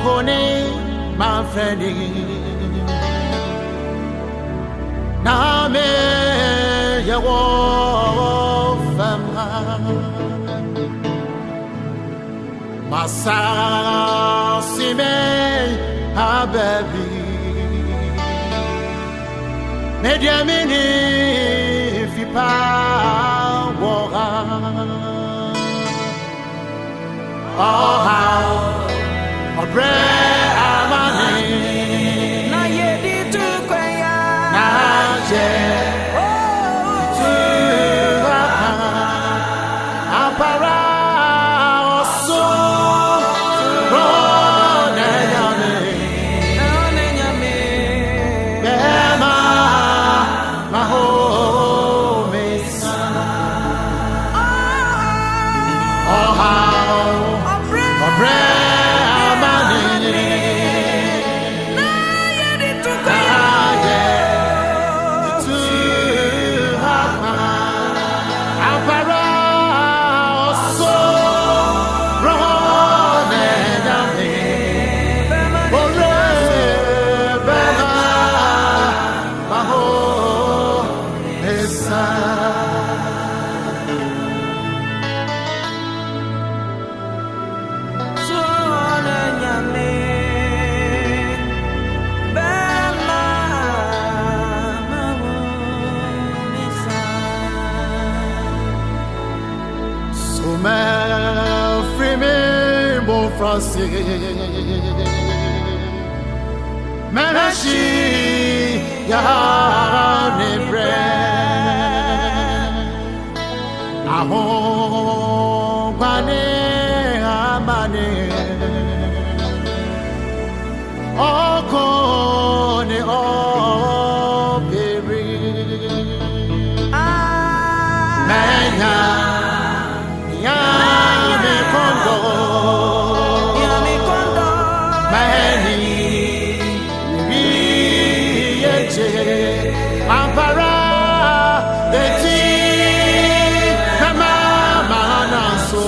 honey, my friend. Name ya wo fama masa sime hababi media mini fipa wora oh how or bread amani na yedi tu kwaya na je Manashi ya ne bre aho bane amane oko ne o beri manya ya me kondo Ampara the tea, mama nanso,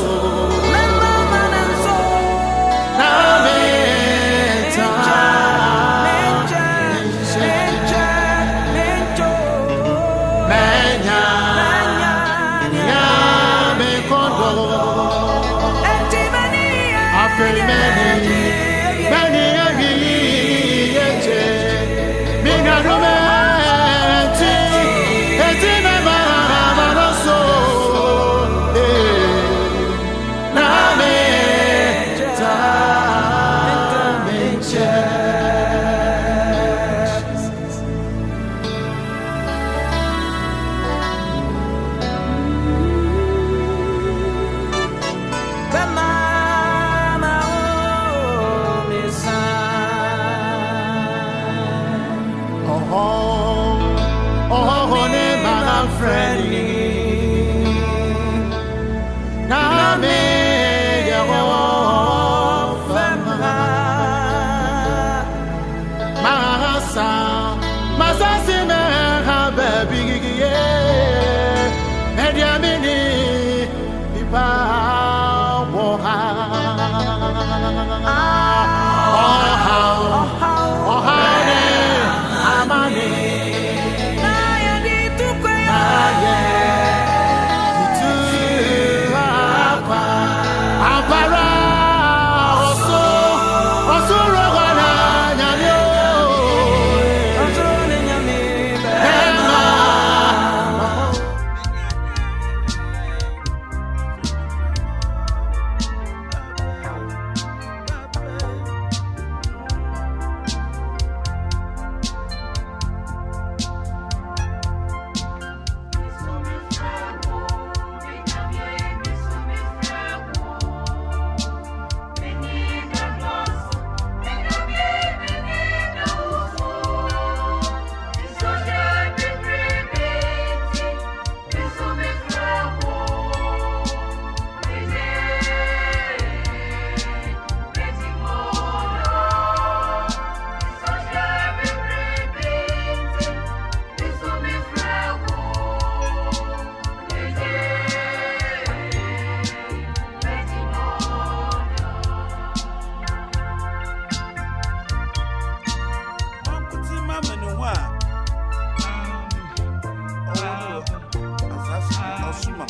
suma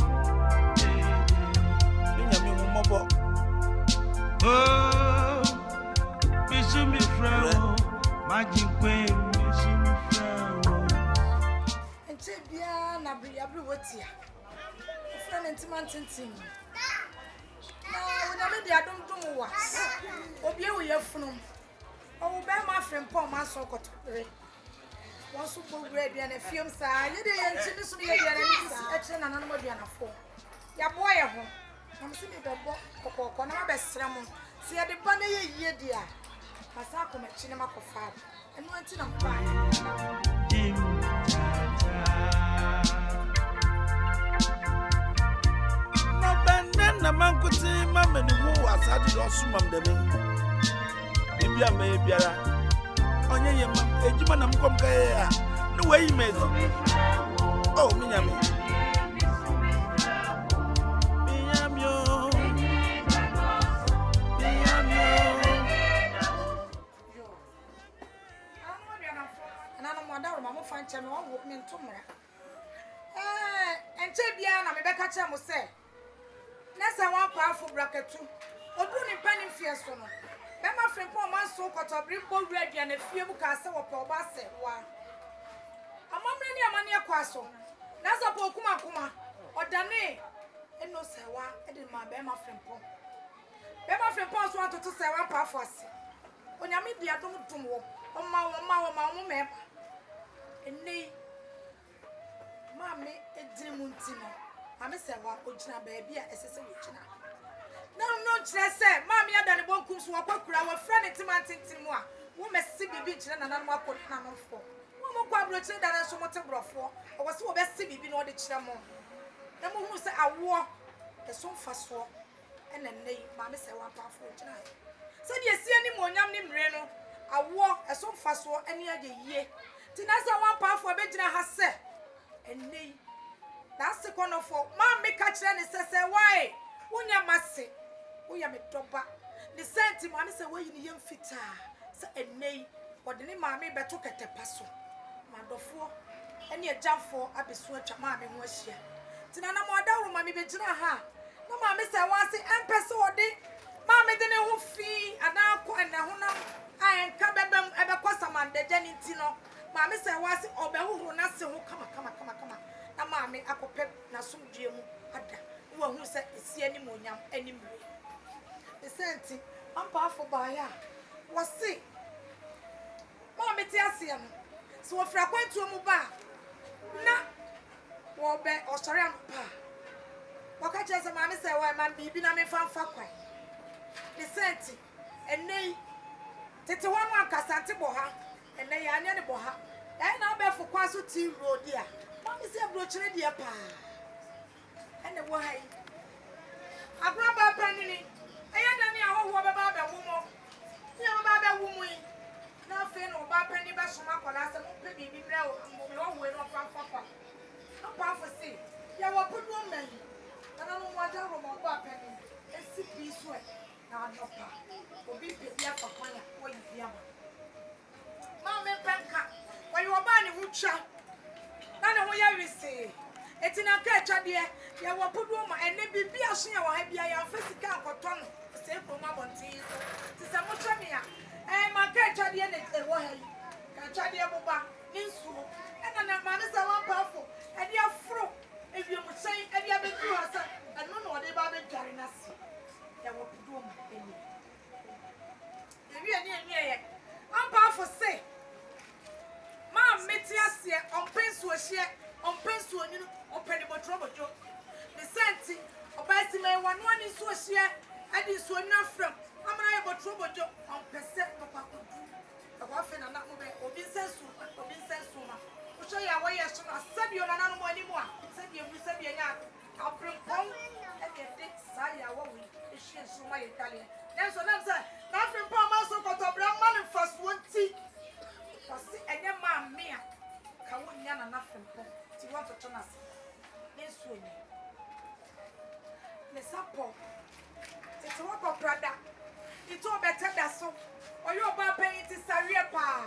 minya mi mo mobo Oh, Bishumi Frau, Magic Queen, Bishumi Frau. And Chebia, Nabri, Wotia. Friend and Timantin. Now, when I made the Adam do was, Obey with your phone. Oh, bear my friend Paul Maso got one super ready and a film side. You didn't see this be a and another be on a phone. Ya boy, I'm seeing the book or no best sermon. See at the bunny year, dear. Masako met cinema for fab and went in on no benden na man could see mamma who has had it on sumam de me bibia me biara onye ye mam ejuma na mkom ka ya no way mezo oh minyami Fancham one walk me to Mara. And Chebia, I'm a better chamo say. Nessa one powerful bracket too. Or doing penny fierce for no. Then my friend Paul man so got a brimble ready and a few castle of Paul Bassett. Why? I'm only a mania quasso. That's a Pokuma Kuma or Dane. And no say why I did my Bema friend Paul. Bema friend Paul wanted to say one power for us. When I meet the Adam to walk on my map. Nay, Mammy, a dreamuntino. Mammy said, what would you baby as a witchina? No, just say, Mammy, I done a one comes walk our friend at Timantin Timua. We must see the beach and another one put hammer for. One more quadrature than I so much for, or was so best to be no the chamo. The moon who said, I war the so fast war, and then nay, Mammy said, one pound for tonight. So, you see any more yam named Reno, I war a so fast war any other year. Tinasa one pound for Benjamin has said, and nay, that's the corner for Mammy catcher and says, why? When you must say, we are a dropper. The same time, I say, where you young fitter, say, and nay, what the name Mammy but took at the passo. Mando for any a jump for I be switch a mammy was here. Tinana more down, Mammy Benjamin ha. No, Mammy said, once the empress or day, Mammy didn't who fee and now quite a honor. I am coming ever cost a man, the Jenny Tino. Mammy said, was it or who not so come. Now, Mammy, I could pep Nasum Jim, one who said, it's any more yam anymore. The same I'm powerful by ya. Was sick. Mammy Tiasian. So if I went to a mobile, nah, war bear or sorry, pa. What I just a mammy say, why man be been a me fan for quite. The same and nay, Tete one Casanti Boha. And they are near the boha. And I'll be for Quasu Tea Road, dear. What is your brooch, dear pa? And the why? I grab a penny. I had any hour about a woman. You have about a woman. Nothing about penny bashma, last and baby be brown and will be all way off from papa. No power see. You will put woman. And I don't want to room about penny. And sit this way. Now, no pa. Will be prepared for fire. What you hear? Mammy Penka, why you are banning Wucha? None of what you say. It's in a catch, dear. You will put woman and maybe be a senior or be a physical for Tom. Say for Mamma tea. It's a muchamia. And my catch at the end of the way. Catch at the Boba, in school. And then man is a one powerful. And you are fruit. If you would say, and you have been through us, and no, they are carrying us. There will be woman. If you are near, I'm powerful, say. Mam metias here on pencil share on pencil on penny trouble joke. The senti or by one is so share and is so enough from. I'm not able trouble joke on percent papa. The waffle and not moving or Vincent Suma. We'll show you why I said you're not anymore. Said you will say you're not. I'll bring home and get this Saya what we is so my Italian. That's what I'm saying. Nothing from also got a brown man first one tea. And your mamma, Mia, can we not nothing? She wants to turn us. This way. Miss Apple. It's a walk of brother. It's all better than so. Or you're about paying it is a real pa.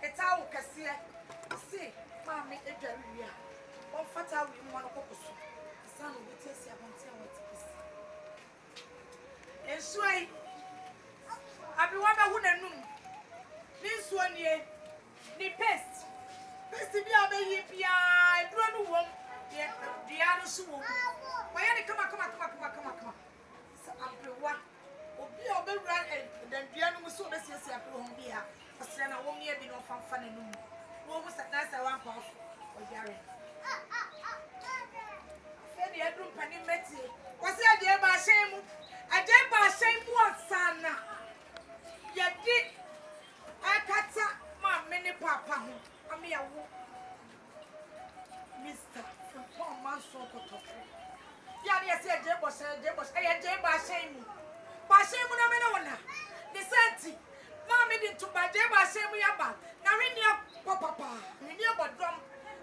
It's our Cassia. See, Mammy, a very real. One fatal we want to focus. so why any come. So ampewa obi obewura dan dua no so be siesie apro ho bia asra na wo mia bi no fanfa na num wo mu sa na sa wan pa oyare fedi adum pani meti kwase ade ba hyen mu asana yedi akata ma mene papa ho ami yawo Mr. From Manso Koto. Yani ese je boss e je ba hyen mu. Ba hyen mu na me na wona. The senti. Ma me din to ba je ba hyen mu ya ba. Na hwini papa. Hwini bodom.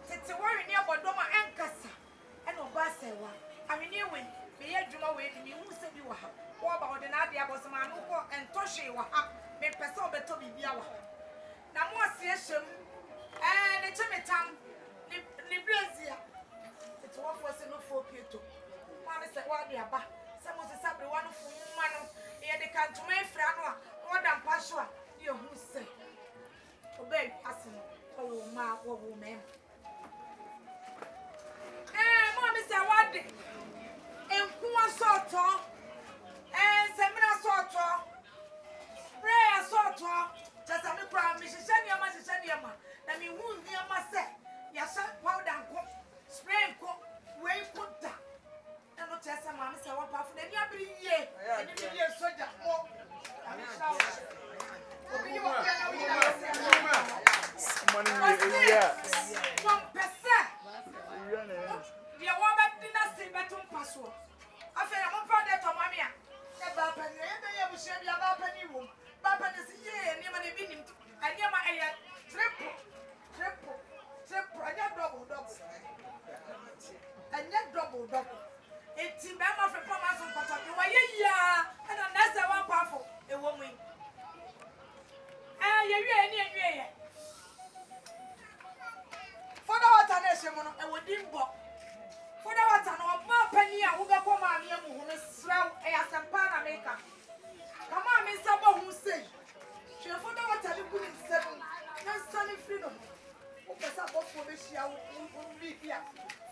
Tete wo hwini bodom a enkasa. E no ba sewa. Ahwini we me ye dwuma we ni hu se bi wa ha. Wo ba ode na ade aboso ma no ko entohwe wa ha. Me pese obeto bibia wa. Na mo asie hyem. Ne chemetam ni Brazil. It's one for no for Pieto. Mamma said, what the abba? Some of the sabre one for one. Here they come to my friend, more than Pashua. You who say, obey, passing. Oh, my woman. Mamma said, what day? And who was so tall? And Semina so tall. Prayer so tall. Just a promise, send your message, send your man. Let me wound near myself. Yes, powder spray way put that. And not just a man, so what for the every year, and if you are soldier, oh, one percent. The woman did not say better password. I feel I'm proud of Mamma. About penny, we shall be about penny room. Papa is here, and you I never a triple. And yet double. It's in Bama for Thomas on Potter. You are yeah, and another one powerful, a woman. Yeah. For the water nation, I would dimbo. For the water, no more penny, I will go come on here who is slow as a Panamaker. Come on, Miss Sabo, who say, she for the water, you couldn't settle. No sunny freedom. Pesa bofo be hia wo bibia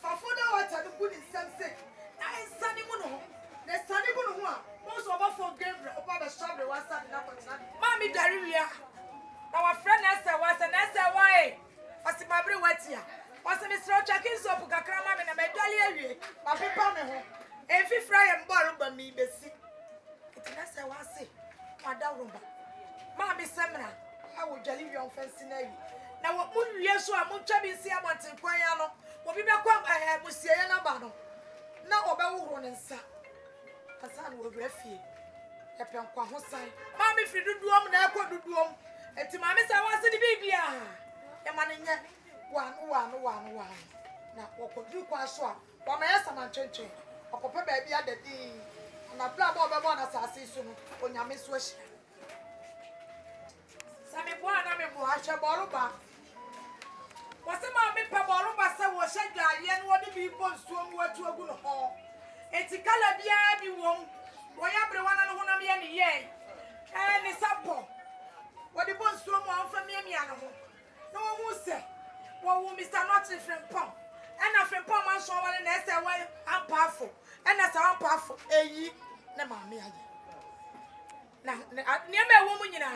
fa foda water do good in some say na ensani mu no na sani mu no ho a mo so bofo Gabriel oba be strawberry wasa na kotina mami dariwia na wa friend na say why osimabre watia wasa me stro checking soap kakra mami na medwale awie ba pepa me ho enfi fry em ball ba mi besi itina say wase wada rumba mami semra awo dwale wi on fancy na wi na wo muwie so a muntwa bi si amonten kwan ya no wo bi be kwa musie ya na ba no na obewuro ne nsa asa na wo brafie e pen kwa ho san ma me firi duduom na ekọ duduom enti ma me sa wase di bibia e ma ne nye wa na wo ko du kwa so a wo ma ya sama ntwentwe okope ba bia dadi na bla ba obebo na sase so no onyame so ahia sami bo ana me bo ahwe bolu ba wasema me pa bolu ba se wo hye dwaye no wode bi bo nsuom watu agu no ho etikala bia bi won wo ya bre wana no honam ye ne ye ni sapo wode bo nsuom anfa miamia no ho no wo hu se wo wo Mr. Not Frimpong ena Frimpong man so wale na ese wa ampafo ena sa ampafo eyi na ma me aye na niam ewo mu nyina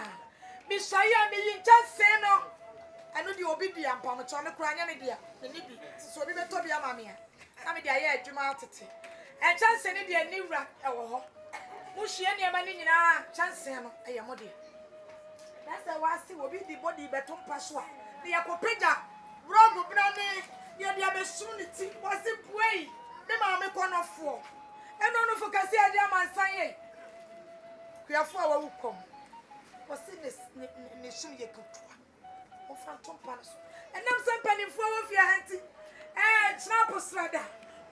mi shaya mi yincha no eno di obi di ampa mo chome kura nya ne dia ne bi so obi beto bi ama me na me dia ye adwuma atete e chance ne dia ni wura e wo ho mu hie ne ma ne nyina chance no e ye mo dia na se wa si obi di body beto mpa so a ne yakopeja rogo bra ne dia be sum ne ti wa si buei me ma me konofo eno no fokasi ade amansan ye kuafo a wa wukom wasi ne sum ye kutua o phantom pass enam sempani fo wo fia hanti snap strada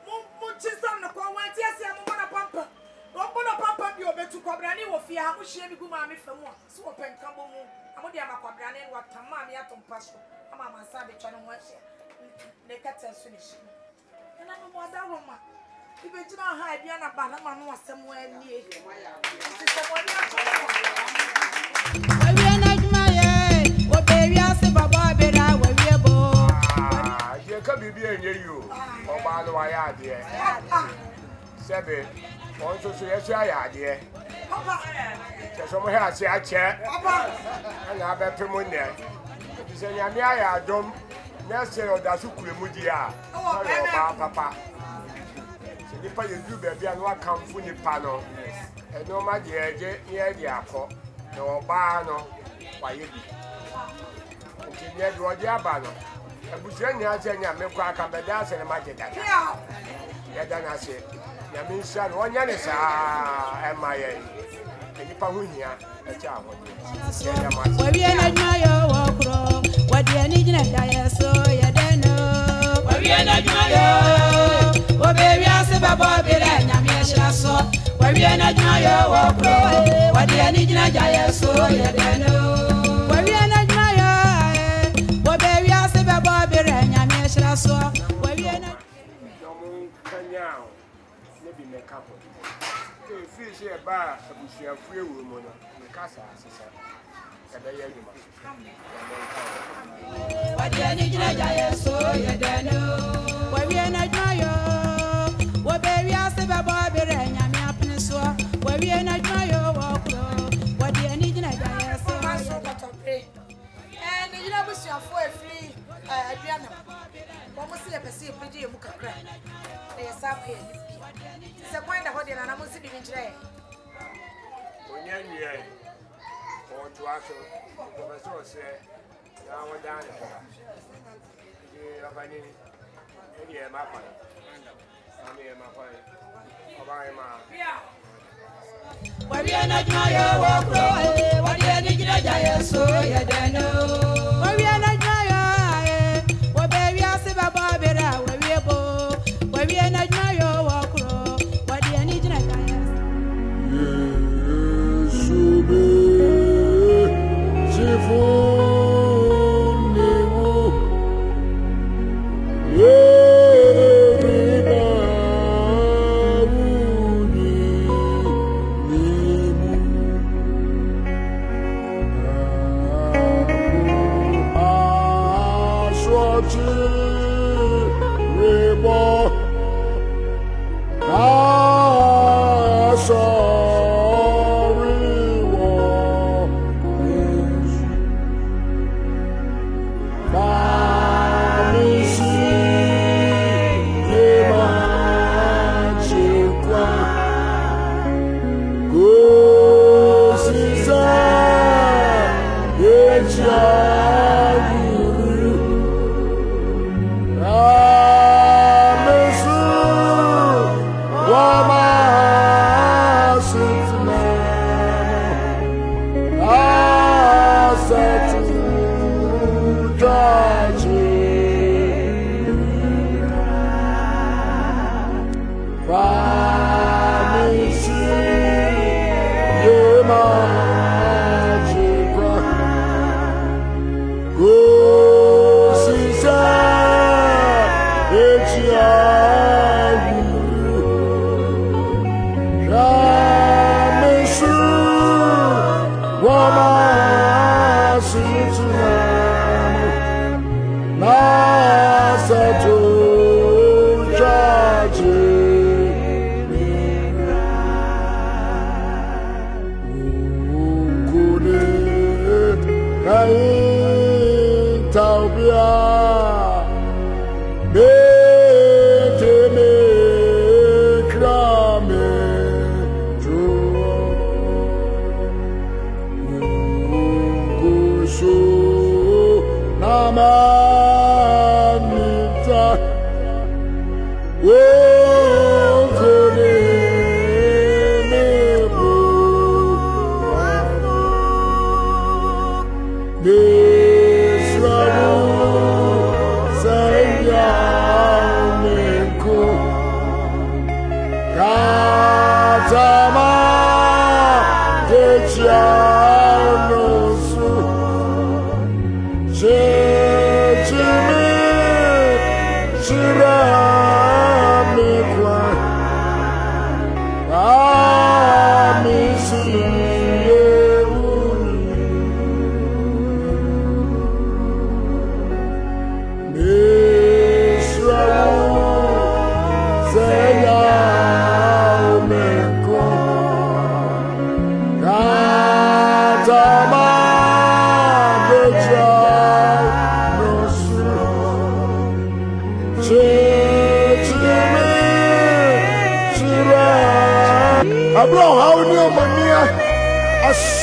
mu chisam no kwa wanti ase mo na pampa wo na pampa bi obetu kwabrane wo fia ha mo hie mi gu ma me famu a so wo penka bo mu amodi ama kwabrane no atama me atom paso ama mansa be twa no ho ahia ne kata so ne shi na no mo ada roma ibe jina ha bia na ba na ma no asem anie sistem oni Baby, be in you. Oh, by the way, idea. Seven. Also, so yes, I idea. Some has a chair. And I bet him there. You say, I don't. Necessary that's who could mudia. Papa. If I do baby and what come from the panel, and no my dear, near the apple, no barno, why you be. Until near the Diabano. And Bushania said, make quack and the dance and magic. Yeah, then I say, Yamin son, 1 year is MIA. And you Pahunia, a child. What do you need in a so you don't know? What do you need in a baby, I said, Bobby, and I'm here, so where you not my what do you need in a so you don't know? Where you not my what baby, I said, Bobby, and I'm here, so where you not. Maybe make up. Fish here, bar, a bush, free woman, the casa, what do you need in so you don't know? Where you not my what baby, I said, Bobby, and I'm happy, so where you not my what do you need in a so and you know, Monsieur, for a free piano. What was the perceived pretty mucra? They are sap here. It's a point of holding, and I must be in today. Or to actual professor say, now we're down. You have any my point. I'm here, my point. Where you not my what do you need in so you don't know? Where you not my what baby, I say, Bobby, where we go? Where you not my what do you need in a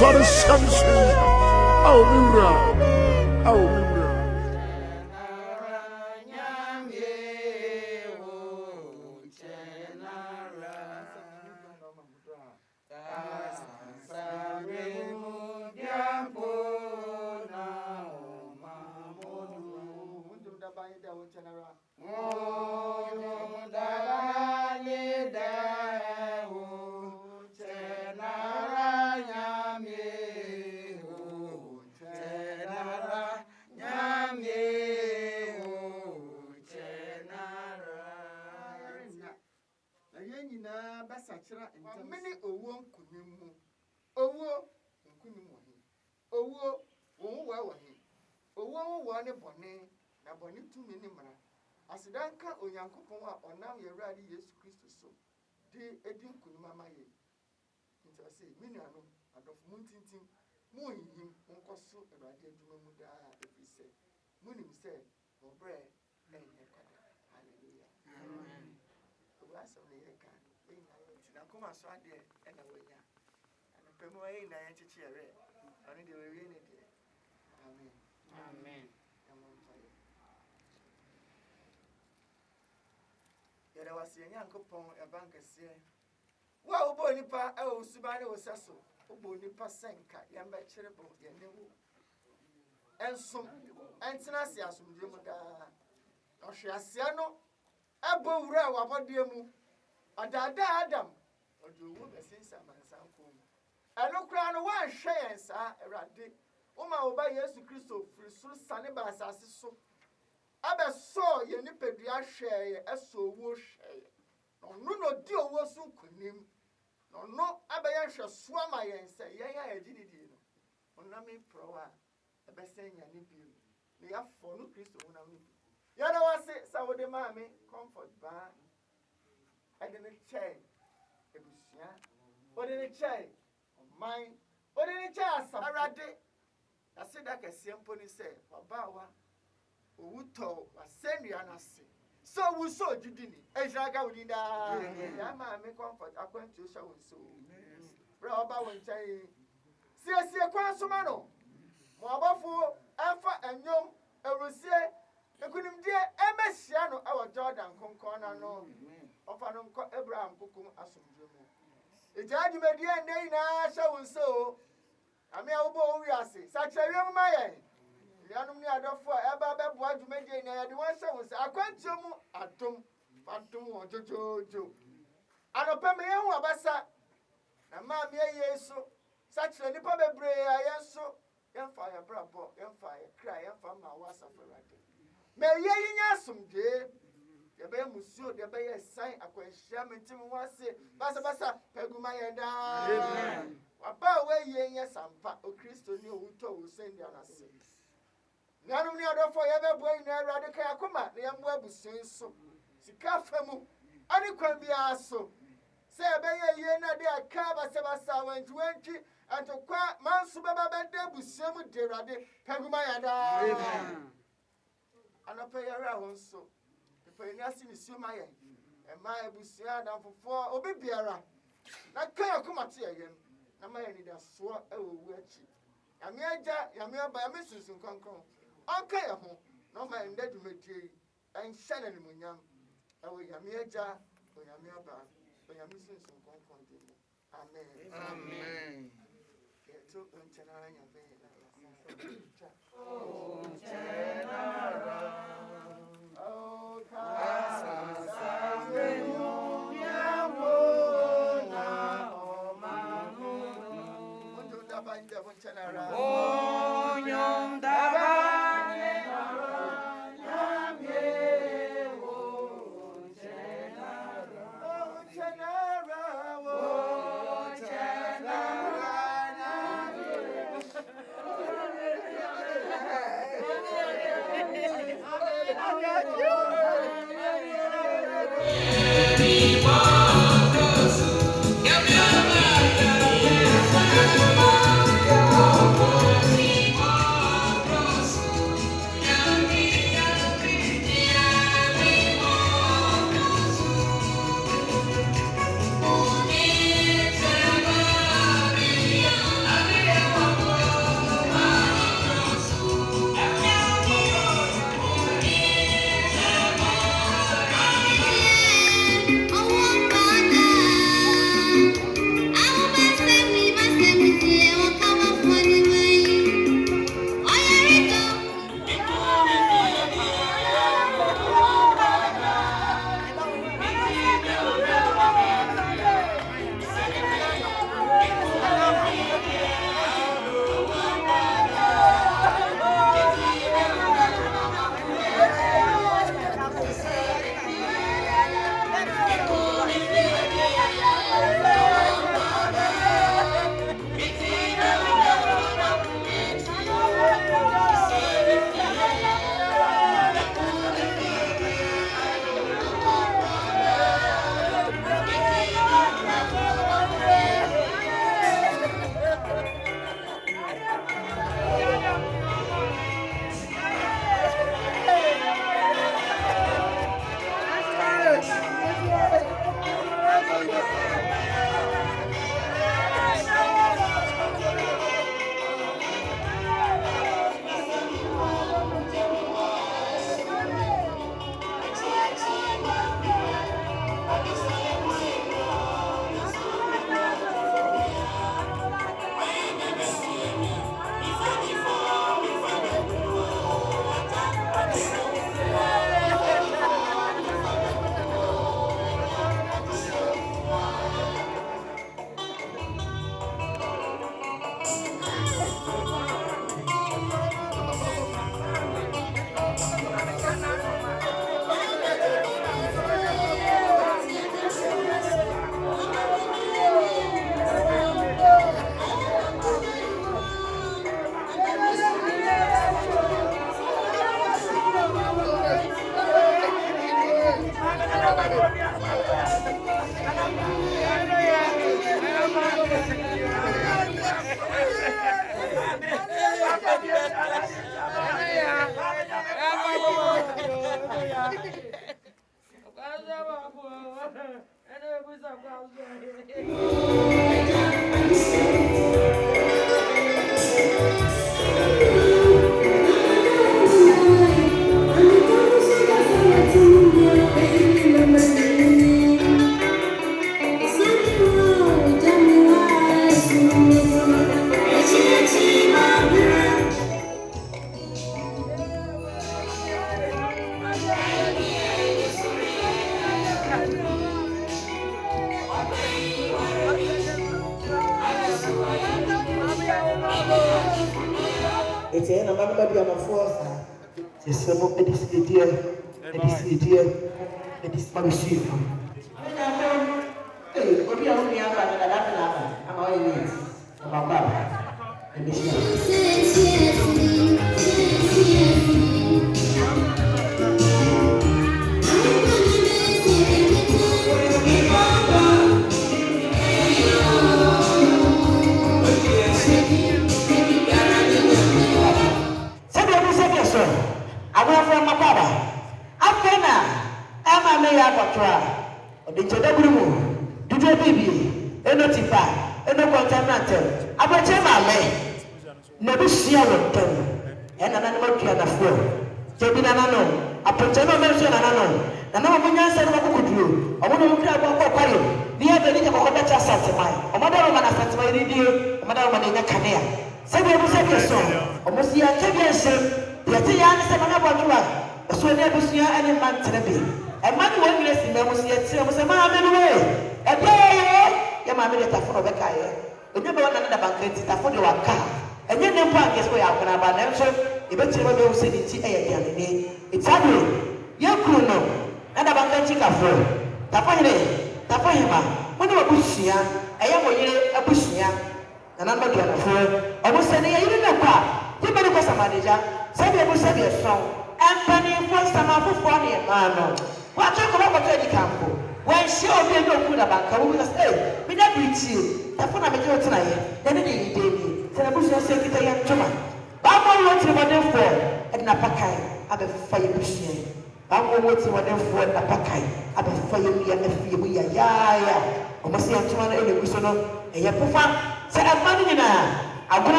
Sorry, sunshine. Oh, Mura. Oh, Mura. Many owo nkunimu owo nkunimu owo wo wahi owo wo ne bone na bone tumi ne mara asidanka onyankopon a onam yewrade Yesu Kristo so de edi nkunimu amaye nti ase minuano adof muntintim mu yihim nkoso erade aduma mu da efise munim se obre enye kwada hallelujah amen owa so ne yeka kuma so ade ena wanya ana pemo ayi na yan chichi ere ani de we ne de amen amen yara wasi Nyankopon e bankese wa obo nipa e o suba ne wosaso obo nipa senka yamba chirebo ye newu ensom entina se asomdwe mu da ohwease no ebo wura wa bodie mu adada Adam oduwo besinsa mansankom enokra no wan hwe yensa erade uma oba Yesu Kristo firi suru sane ba asase so abeso ye nipadua hweye eso wo hweye no no di owo so kunim no abeya hwe so ama yensa yen ya agididi no onami prowa ebesenya ne biu ne ya fo no Kristo wona mi ya na wase sawode maami comfort ba adene chai ebusia odene chai omai odene chai asam arade aseda kese mponi se wabawa owuto wasendua na se so wuso judini ejraga udinda ya maami comfort akwantu sha wonso bra oba won chai siesie kwa soma no mo abafo afa anyom erusie ekunimdie emehia no awo Jordan konkon na no ofa no nko Abraham kokum asomdwe mu ejadumedie ndey na sha wonso ame awbo owiase sachewem maye lianum ni adofo eba bebo adumedie na yade won sha wonso akwantio mu adom fadom ojojojo anope me yen abasa na ma me Yesu sache nipa bebre ayenso yemfa ya brabo yemfa ya kra yemfa ma wasa forade me ye nya asomdwe de be musuo de be san akwanhia mentim wase basa paguma yenda amen wapa we ye nya sampa o Kristo ni owuto wo sendi anase nanum ni adofo ye be boy na Awurade kai akoma na yembo abusun so sika famu ani kwan bia so se be ye na de aka basa wanjuanti antokwa mansu baba be de busuam de Awurade paguma yenda amen anope yara wonso peni asini sioma yen ema ebusia na fofo obi biara na kan akomate yen na ma yen da so ewu achi yame aja yame aba yame sunsun konkon onka ye ho na ma yen da dwumadie enhye na nimunyam ewu yame aja o yame aba o yame sunsun konkon de amen amen keto onchana yame oh chenara oh People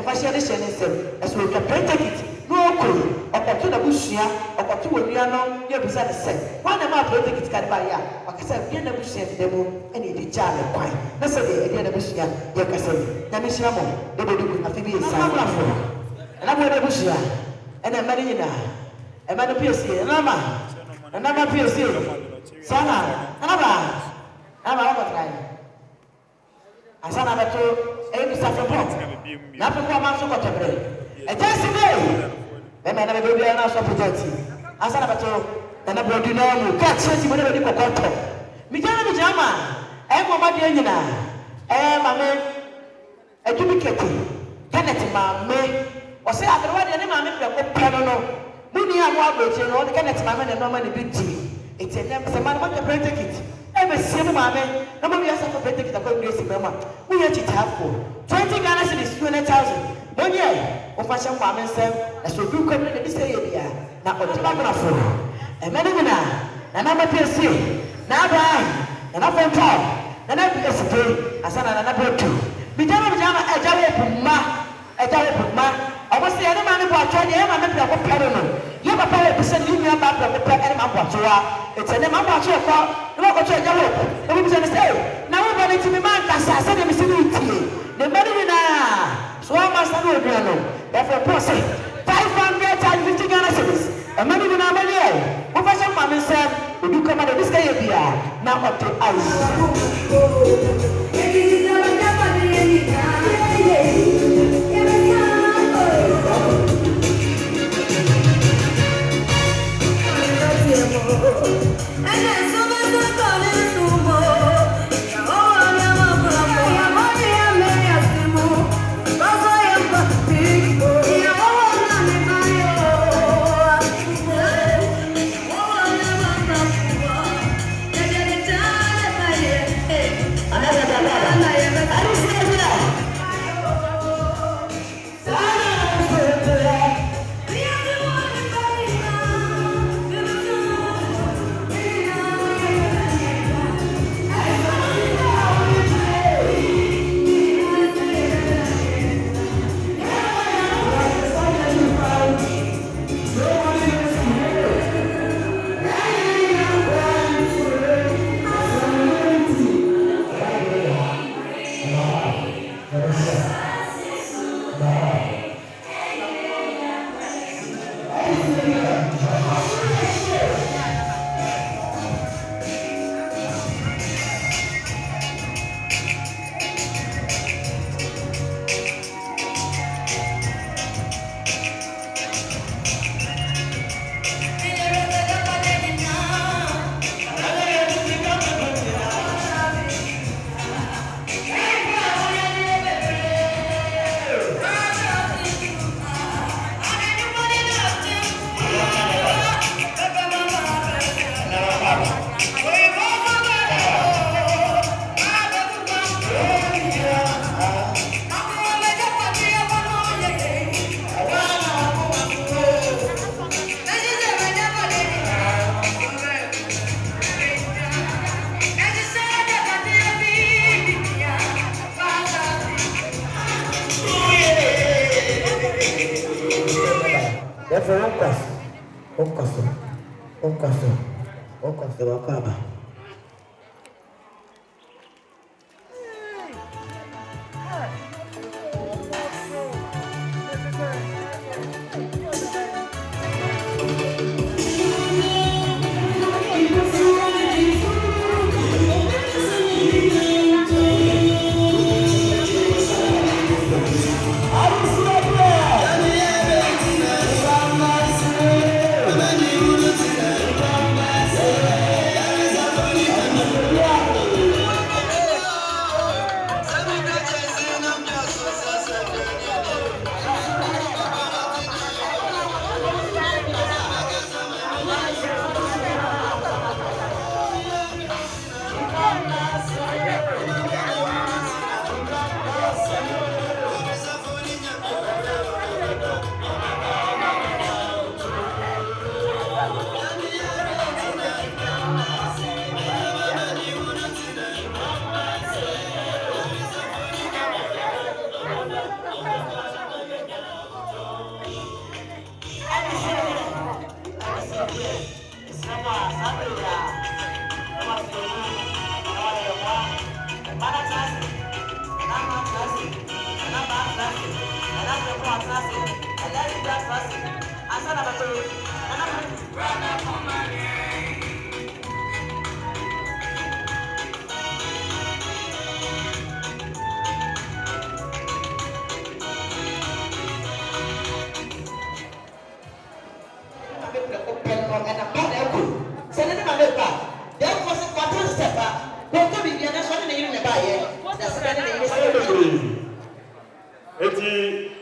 If I share this, as we can take it. no ọkọtụ na busua ọkọtụ wonua no ye bisa ne sɛ wan na ma project kit ka ba ya wakasa bia na busua de mu ɛna edi gya ne kwan na sɛ de edi na busua ye kasa na me hyira mo de de ku afi bi esa na brafo na mo de busua ɛna ma de nyina ɛma no piesie na ma piesie sana na ba wa try asana beto e bisa fo na fo ma so ko tebre e jesi dey me na be bia na so project asana beto na brodi na mu ka chesi mo na be kokonto mi jama e mo ma de nyina e ma me e duplicate tenet ma me o se aderwa de ne ma me pre ko pano no muni a mo abrochi no de tenet ma me na no ma ne bi ti etenem se ma no project kit ebe siemu maame na mo biasa for project kit akọ grace mema wo ye chitafo 20 Ghana cedis 200,000 monye o fa hye maame nsem na so du kwam na bi se ye bia na o de ba fo emene na na ma pese na ba na fento na bi esite asana na bretu bi jama ejawe puma omo se ene ma me bo atwa de e ma me pira ko pere no ye papa we pese ni nua ba pira ko pere ene ma bo atwa etene ma bo atwa ko no ko twa jawo no bi se say na wo ba ni timi man kasa se de me se ni tie ne mari ni na so ma sa no odua no e for pose 500 times 50 Ghana cedis e mari ni na ma ye wo fa se ma me se odu ko ma de biska ye bia na oto ice Thank you.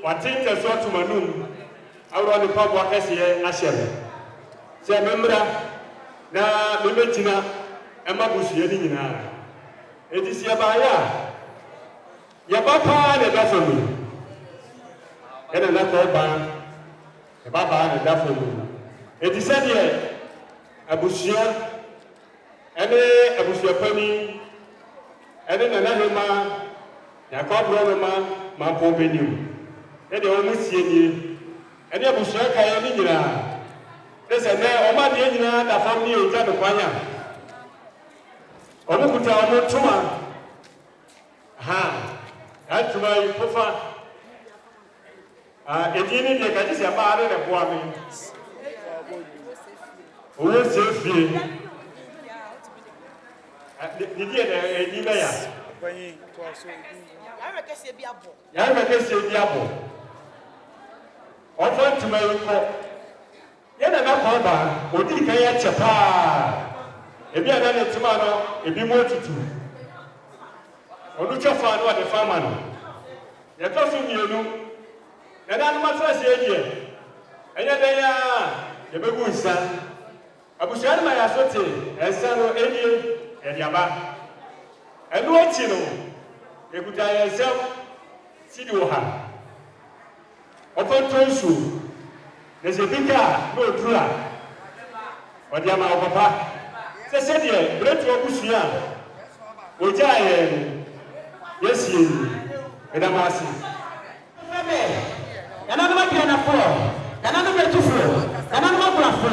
Watinta so to manum. Awro ne pabo akase ahyere. Se membra na memetina ema busuye ni nyina. Edisi abaya. Ya papa ne dafomu. Ena na ko ba. Ya papa ne dafomu. Edisi de abusuya ene abusuya pani ene na hema ya ko bro ma po benim. Ede o musie ni ene abusuya kai ni nyina. Ese ne o ma de nyina da fam ni e ja do kwanya. Omo kuta omo tuma. Ha. Atuma ipofa. Edini de kaji se ba are ne boa mi. Owo se fie. Didi e edina ya. Panyi to so. Yare kese bi abo. Yare kese bi abo. Ofo tuma yiko. Yana na kwa ba, odi kan ya chepa. Ebi ana ne tuma no, ebi mo tutu. Onu chofa no de farmer no. Ye to so mienu. Na na ma tra se edie. Enya den ya, ye begu nsa. Abusuan ma ya sote, ensa no edie, e dia ba. Enu ochi no, ekuta ye nsem sidi wo ha. Ofonto nsu. Nese bika no dura. Odi ama papa. Se de bretu obusua. Oja ye yesi. Edamasi. Meme. Yana no makia na fo. Yana no bretu fo. Yana no mabura fo.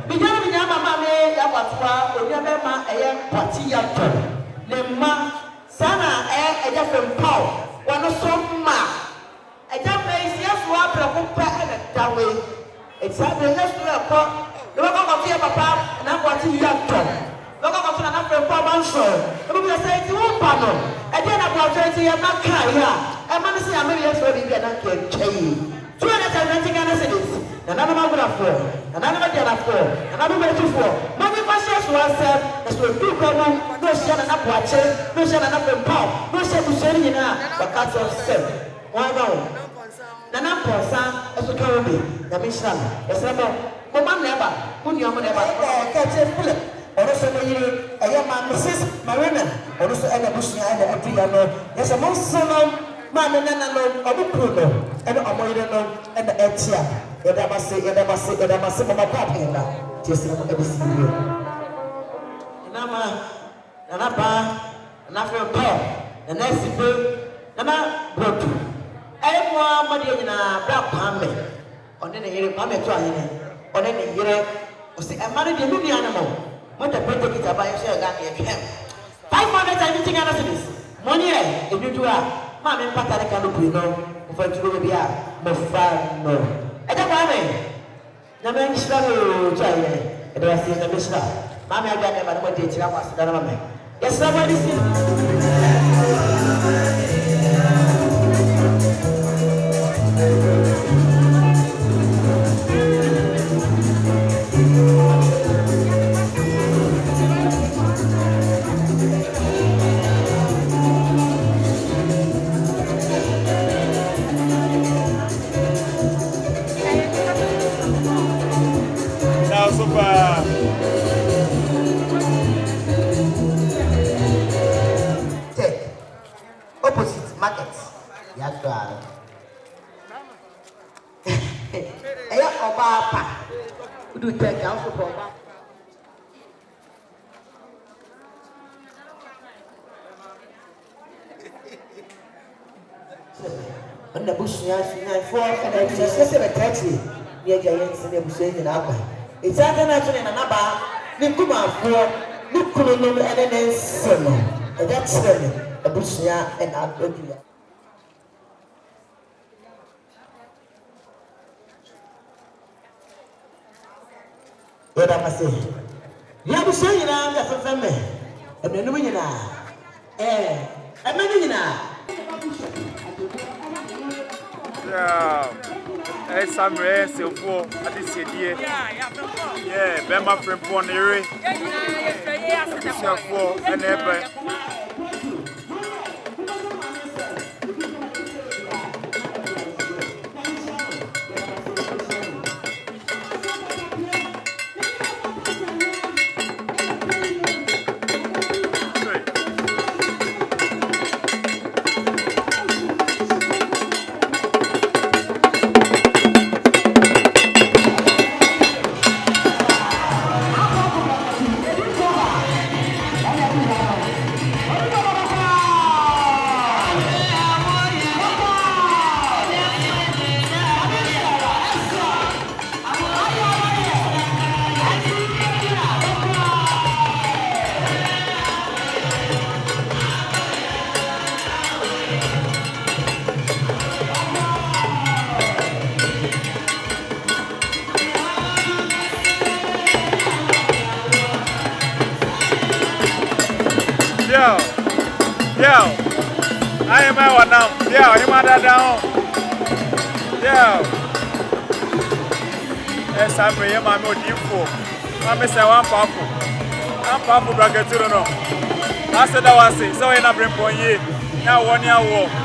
Binya mama me ya watwa onya be ma eye party ya to. Ne ma sana eja fem paw. Wano so ma. Eja me isi afu abrako pa e dawe. It's happening next to the pop. The work of your papa, and I'm watching you up. The work of an African papa, so it will be a say to one panel. Again, about 20 years, not carrier. And man, say, I'm really ready to get a change. 220 Ganasides, and I'm not going to fall, and I'm not going to fall, and I'm ready to fall. Money passes was said, as we do problem, no share and up watching, no share and up in power, no share to send you now, but that's all said. Why not? Nana Posa, as a currently, the mission, as a woman never, put your money never catch a bullet. Also, a young man, Mrs. Marina, also a bush and a piano. There's a most solemn man and a Bruno, and a Moidano, and the Etia. Yadamasi, my papa, just a BC. Nama, Nanapa, Nafra Paul, the next people, Nana Brotu. Everyone, Madina, Black Pammy, on any year, Pammy trying, on any year, was the amount of the movie animal. What a pretty guitar by yourself, that you can. 500 anything else is money, if you do a mammy, Patarica, for to be a Mofano. I don't want the man struggle, China, and I see the Mishra. Mammy, I got never what did you was the woman. Yes, somebody opposite market. Yadra. Eya Obapa. Who do take out for Obapa? And the bush, for and I just said a taxi near Giants and the bush in Abba. It's actually an Abba. Nikuma for Nukunum and then Solo. And that's a bushia and Abba. What I must say. You have to say, I'm the family. And then we yeah, some rest for at this year. Yeah, Bema from Ponere. Yeah, for an ever. I am our now. Yeah, you are down. Yeah. Yes, I'm a man with you for. I'm Mr. One Powerful. I'm powerful bracket to know. I said I was saying, so in a bring for you. Now 1 year war.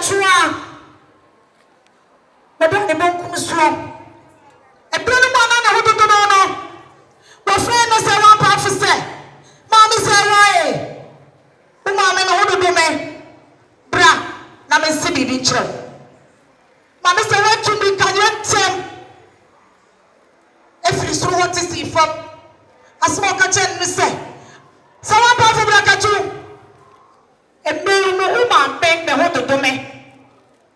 chua. But don't the bonkum strong. A brother man who do no. My friend is a one part for say. Mommy say, why? The mamma who do me. Bra, na me see the picture. Mommy say, what to be can you tell? If you saw what to see from a small kitchen, me say. So one part for Bracatu. A man no woman beg the whole to me.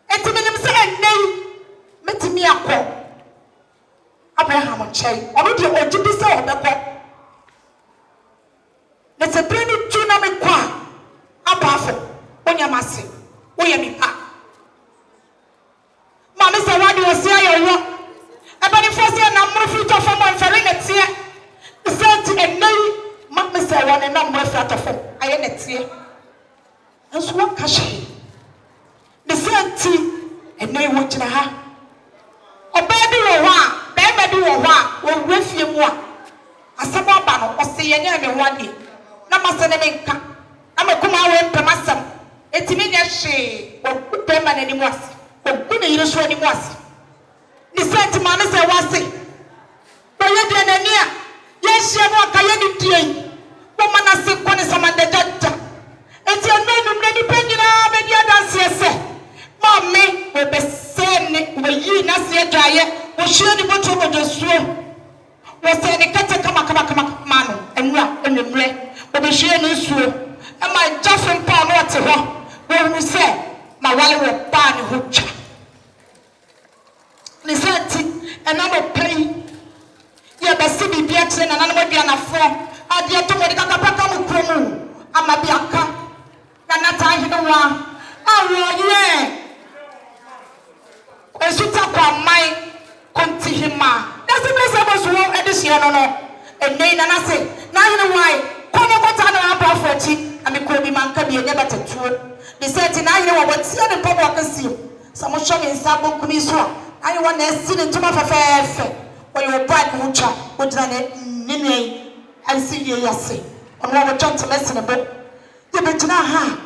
And to me, say, nay. Meti mi akọ Abraham nkyɛn ɔno deɛ ɔgye bi sɛ ɔbɛkɔ na sɛ bere no tu na mekɔ a abaafo wonyɛ m'ase woyɛ me pa maame sɛ wade ɔsi ayɛ wɔ ɛbɛnifoɔ sɛ na mmoro firi tɔ fam ɔmfɛre ne teɛ sɛ nti ɛnɛ yi ma me sɛ wɔ ne na mmoro firi atɔ fam ayɛ ne teɛ nso wɔka hyɛ ne sɛ nti ɛnɛ yi wɔgyina ha Ọbaa bi wɔ hɔ a bɛrima bi wɔ hɔ a wɔwura fie mu a asɛm aba no ɔsɛ yɛnyɛ me ho adeɛ na masɛ ne me nka na makoma awɔ mpɛm asɛm ɛtumi nyɛ hwee wɔgu bɛrima n'anim ase wɔgu ne yere so anim ase ne sɛ nti maame sɛ wɔase wɔyɛ deɛ n'ani a yɛahyia no aka yɛ ne dua yi wɔma n'ase nkɔ ne samandagya ɛnti ɛno anummerɛ nnipa nyinaa bɛdi adanseɛ sɛ maame wɔbɛsɛ ne wɔyi n'ase adwaeɛ wɔhyia ne bɔtɔ bɔdɔsuo wɔsɛ ne kɛtɛ kama ma no ɛnura ɛnummerɛ wɔbɛhyia ne nsuo ɛma gyafe mpa no ɔte hɔ wɔhunu sɛ ma wale wɔ baa ne ho twa ne sɛ nti ɛnam ɔpɛ yi yɛbɛsi biribi akyerɛ nananom aduanafoɔ adeɛ to wɔde kakapaka mo kurom ama bi aka na nata ahene wa awɔyɛ Esuta kwa mai kontihima. Nasi blese bosuo edishia no. Ene na nase. Na hine wai. Kono kota na hapa foti. Amikro bi manka bi enye batetuo. Ni senti na hine wa watia ne pobo akasi. Samo shomi nsa bonkumi so a. Ayi wa na esi ne ntoma fefefe. Oye wo bag ho twa. Odina ne ninwe. Ansi ye yase. Ono wo chonto lesson bo. Ye betina ha.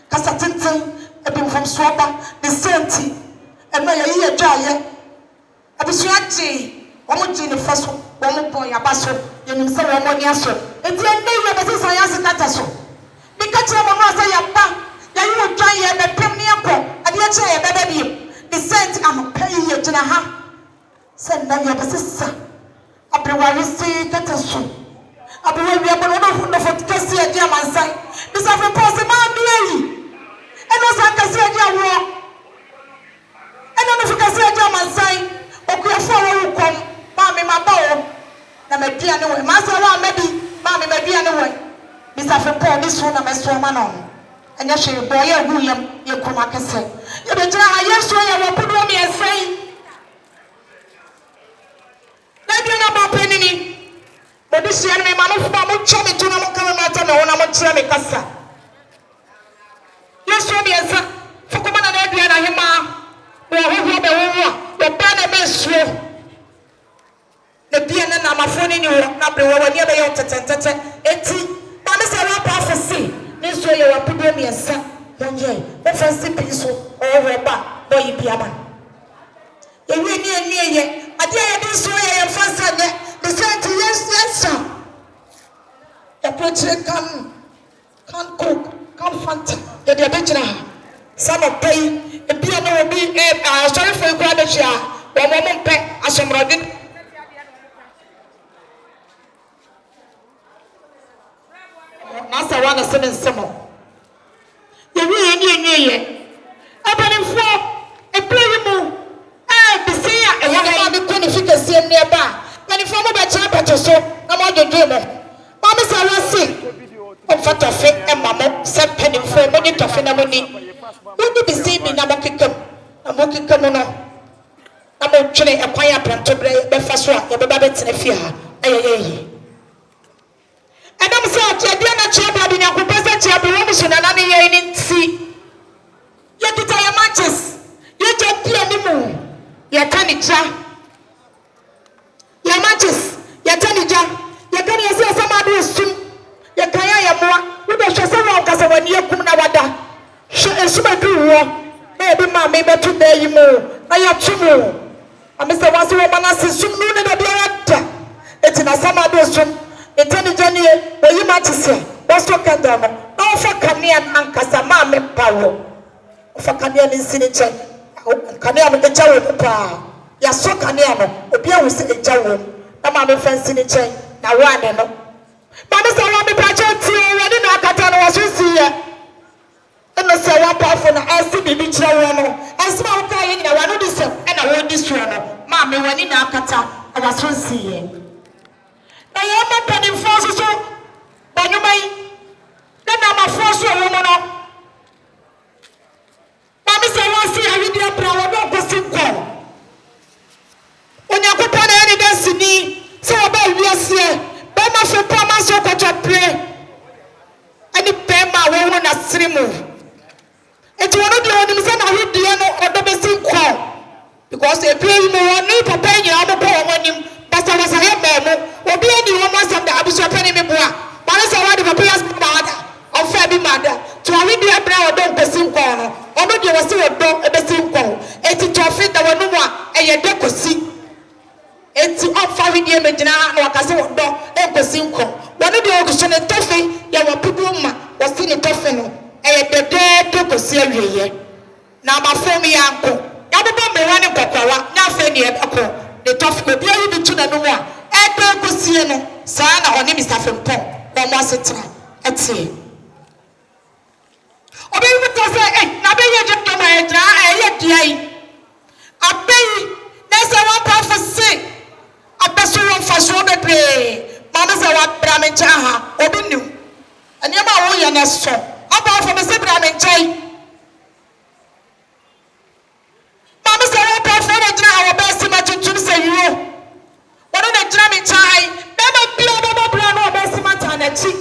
Kasa tenten ebi mfom so ba. Ni senti Emma ye dwaye abisuaje omo gye ne faso omo bon ya baso yenim se wo mo ni aso enti ende ye be sesa ya sekata so bi ka kire mo no se ya ba ya yi dwaye be pem ne akọ ade ya kire ye bebe biem the saint am pay ye gina ha se nda ye be sesa abreware se kata so abrewa wi abo no hu no fotkasi e dia mansan bi sa fe pose ma bi yi eno san kasi e dia wo eno no fikasi aja mansan okuyafo wo kom ma me mabawo na medua ne we ma sa wa medi ma me medua ne we bisafe Paul ni so na meso ma no enya hwe bo ye hu yam ye koma kese ye be jira ha yeso ye wo podo mi esai na bi na ba penini bo di sia me ma no fu ba mo cho me tuna mo kama ma ta me wona mo kira me kasa yeso mi esa fukuma na dua na hema Wohwo be wowo oba na be suo na bia na namafo ni wo na bre wo wani be yo tetentete enti ba me se wa pa afese ni so ye wa podo mi esa wonye o fancy piso o wo ba boy bia ba ye wi ni eni ye ade ye bi so ye fancy ne the sent yes sir e potre can cook can fanta ye de be jira some of pay ebia no obi sorry for kwa be chia wo mo mpe asomrode na sa wa na se nsemo ye wi ni ye abanimfo eplay mu bisi ya e ya ma be ko ni fikasi em ne ba banimfo mo be chia peto so na mo dodo mo ma me sa wa se o fatofe e mamo se panimfo mo ni tofe na mo ni Wodi bisi bi na mokekam na mokekam no na mo twene ekwan ya planto bre be fa so a ye beba betene fie ha ayeye Adam se atade na chiaba bi na kopesa chiaba wo muso na na ye ni nti ye kita ya matches ye je pia ni mu ye kanija ya matches ye kanija ye kan ye se sama do sum ye kan ya moa wo do hwese wo kasa wani akum na wada Esuma du wo na me betu day mo na ya tumu amese wase wo mana sesum no ne da biara eti na sama do sum etani janie oyi ma tise waso kanda no na ofa kanea ankasa ma me pawo ofa kanea ni nsini che kanea me ejawo papa ya so kanea no obi a wo se ejawo na ma me fansi ni che na wa de no ma me se wa me pa che ti o we na akata no waso siye eno se wa pa fo na asi bibi kire wo no asi ma wo ka ye nyina wa no di se e na wo di so no ma me wani na akata waso siye na ye ma pa ni fo so banyumai na ma fo so wo no ma me se wa si awidia bra wo do ko sinko onya ko pa na ni dansini se wo ba wiase ba ma fe pa ma so ko topre ani pe ma wo na sirimu eti wono de wonim se na awidia no odo be sinko because e pray me woni papa nyina mo pa wo nim pastor was a memo obi eni wo mo sam da abuso pa ni me boa mane se wa de papa yas baada on fa bi mada to awidia bra wo do ko sinko no ono de wo se wo do e be sinko eti to fi da wono mu a eye de kosi eti ofa widie medina na wakase wo do e kosi nko wono de oguso ne tofe ya wo pipu ma wasi ne tofe no eye de kosi awieye na ma fom ya nko ya bebo me wani kokora na fe ne e ko de tofe obi ayi bi tu na no mu a e de kosi no sa na oni Mr. Fempo wo mo asetra eti obi bi to say na be ye jotto ma e dra ye diai abai na se wa prophecy abeso won faso bebre mama se wa bra me ncha ha obi nim aniema wo ye na so aba fo me se bra me ncha mama se wa prophecy na jina ha wo be se ma tutum se yiro wono na jina me ncha ai na ma bia bra no be se ma ta na chi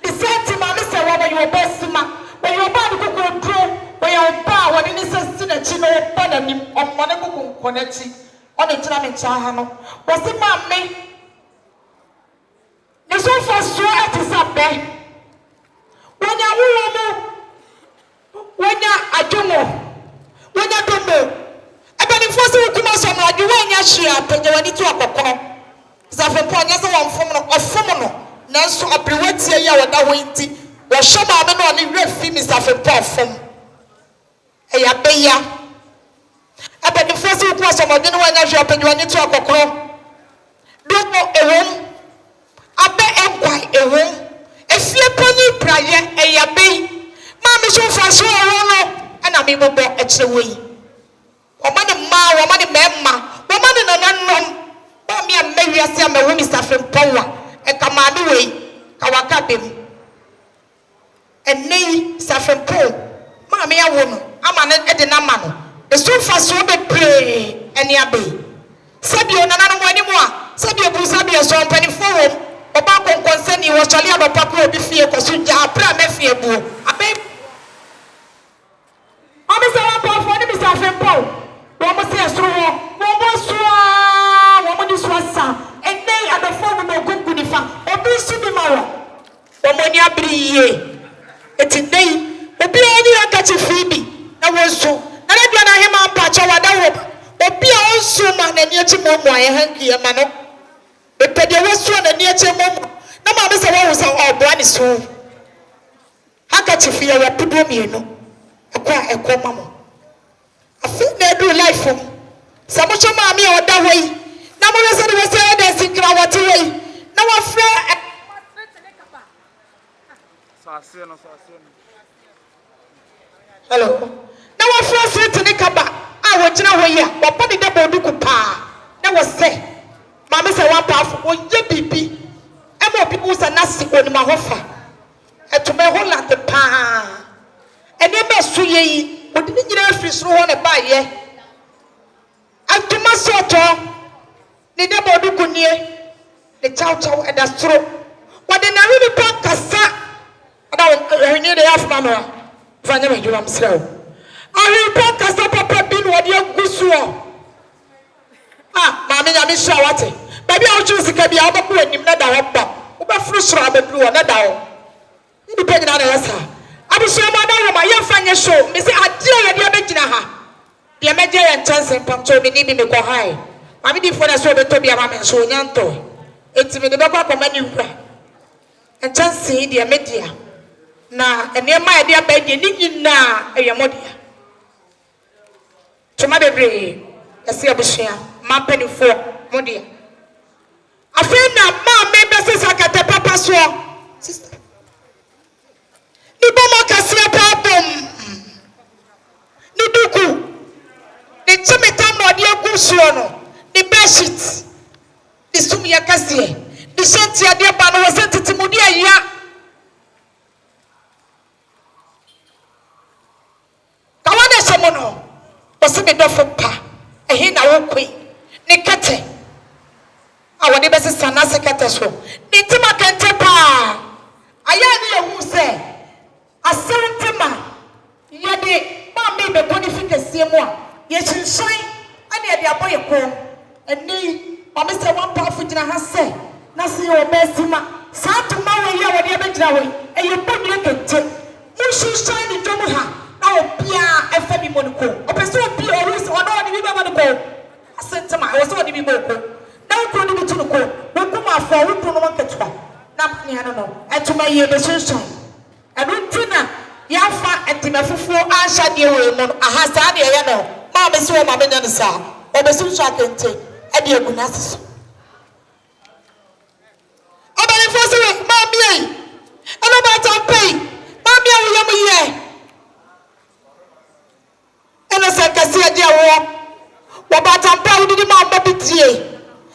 the same mama se wa wo yo be se ma wo yo ba de kokoro wo yo ba wo ni se si na chi no ba na nim o mo ne kokon na chi on the tram in Chahano was it my me? The so for sure at his up there. When you're a jumo, when you're dumbo, I bet if you come out some you want your share, but you want it to a cocoa. Zafapon, yes, one form of phenomenal. Now, so a private year without waiting, or show my man on the red females of a platform. A yabeya. Aba the first week was some of the one that you open you need to a cocoa. Don't know a room. Abe enquire a room. A few penny prayer, a yabe. Mammy so far so and I'm able to at the way. Woman woman memma, woman in an unknown. But me and Mary as a woman is suffering power. A command away, Kawakabim. And nay, suffering poor. Mammy, a woman. I'm an edinamano. The so fast so be pray any abe. Sabio na na wani mo a. Sabio bu sabio so mpani forum. Oba kon concern ni wo chale adopa ko obi fie ko so ja pra me fie bu. Abe. Obi se wa pa fo ni Mr. Fempo. Wo mo se esro ho. Wo mo so a. Wo mo di so asa. Enei adofo mo gungu ni fa. Obi su bi ma wo. Wo mo ni abriye. Eti nei. Obi ani akachi fibi. Na wo so. And I don't know him patch over the rope. The Pia also man and yet momo I hanky a man. The pedia was one and yet momo. No mamma said was our brand is so. How can you feel a people me no? A quiet a common. I think they do life from some of your mammy or that way. No one said it was there dancing our way. No one friend. Hello. Na wa frase tene kaba a wo gina ho ya wo pa de dabo duku pa na wo se mama se wa pa afo ye bibi e mo bi usa na si onima hofa etume Holland pa ene be so ye yi odi ni nyina afri so ho ne ba ye atuma soto ne dabo duku nie ne chaw e da stro wo de na ri pa kasa ada ni de afma no fanya me jura msrew I report kasa papa bin wadi agusuo. Maame nya me hia wate. Baby a choose ka bia obako anim na da hoba. Obafuru soro ababru wo na da ho. Ni pe nyina na yesa. Abusua ma da ho ma ye fanye show. Me say ade ye de abegina ha. The American chance and puncture me need me go high. I mean, if I saw the Toby Aman so yanto, it's me the Baba Commander. And chance see the media. Na near my dear baby, Nicky na a yamodia. To my baby, I see a bushia, my penny for Modia. I feel now, Mamma, maybe I got the papa swore. Sister. The Boma Cassia problem. Niduku. The Chimitam or the Agusuano. The Bashit. The Sumia Cassia. The Shantia dear Bano was sent to Mudia ya. Kawana Samono was a bit of a pa. A hina won't Nikate. Our neighbors is an asset. Nitima can tepa. I am who say, a seventima. Yadi, Mammy, the bonifica Seymour. Yes, you shine, and yet the boy home. And me, or Mr. One Prophet in a house, Nasi or Bessima, Santa Maria, or the Abenjawi, and you put me a tip. You should shine in Domoha. Now, Pia, a family monaco. Or Pessoa Pia, or is one of the Monaco. I sent to my also the Monaco. Now, go to the court. We'll come out for a pronoun. I don't know. And to my year, the sunshine. And Rutina, Yafa, and Timafu, I shall deal with a hazard. I know. Mamma is what my minister, or the sunshine can take. And your goodness. Oh, but if I say, Mammy, and about pay, Mammy, I will be here. And I said, I see a dear war. What about a pound in the mouth of the tea?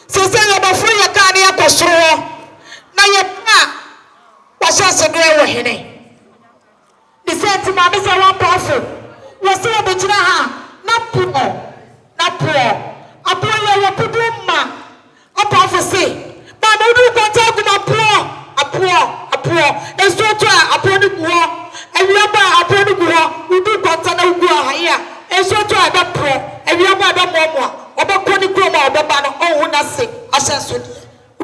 So say about free a carny up a straw. Now you was just a girl with him. The said to my Mr. One Powerful was so between her, not poor, not poor. A poor little people, a prophecy. But I do contact with a poor, and so try upon the war, and we are upon the war, we do contact with here, and so try that poor, and we are about the more, about Chroma, or the banner, oh, when I say, I shall soon.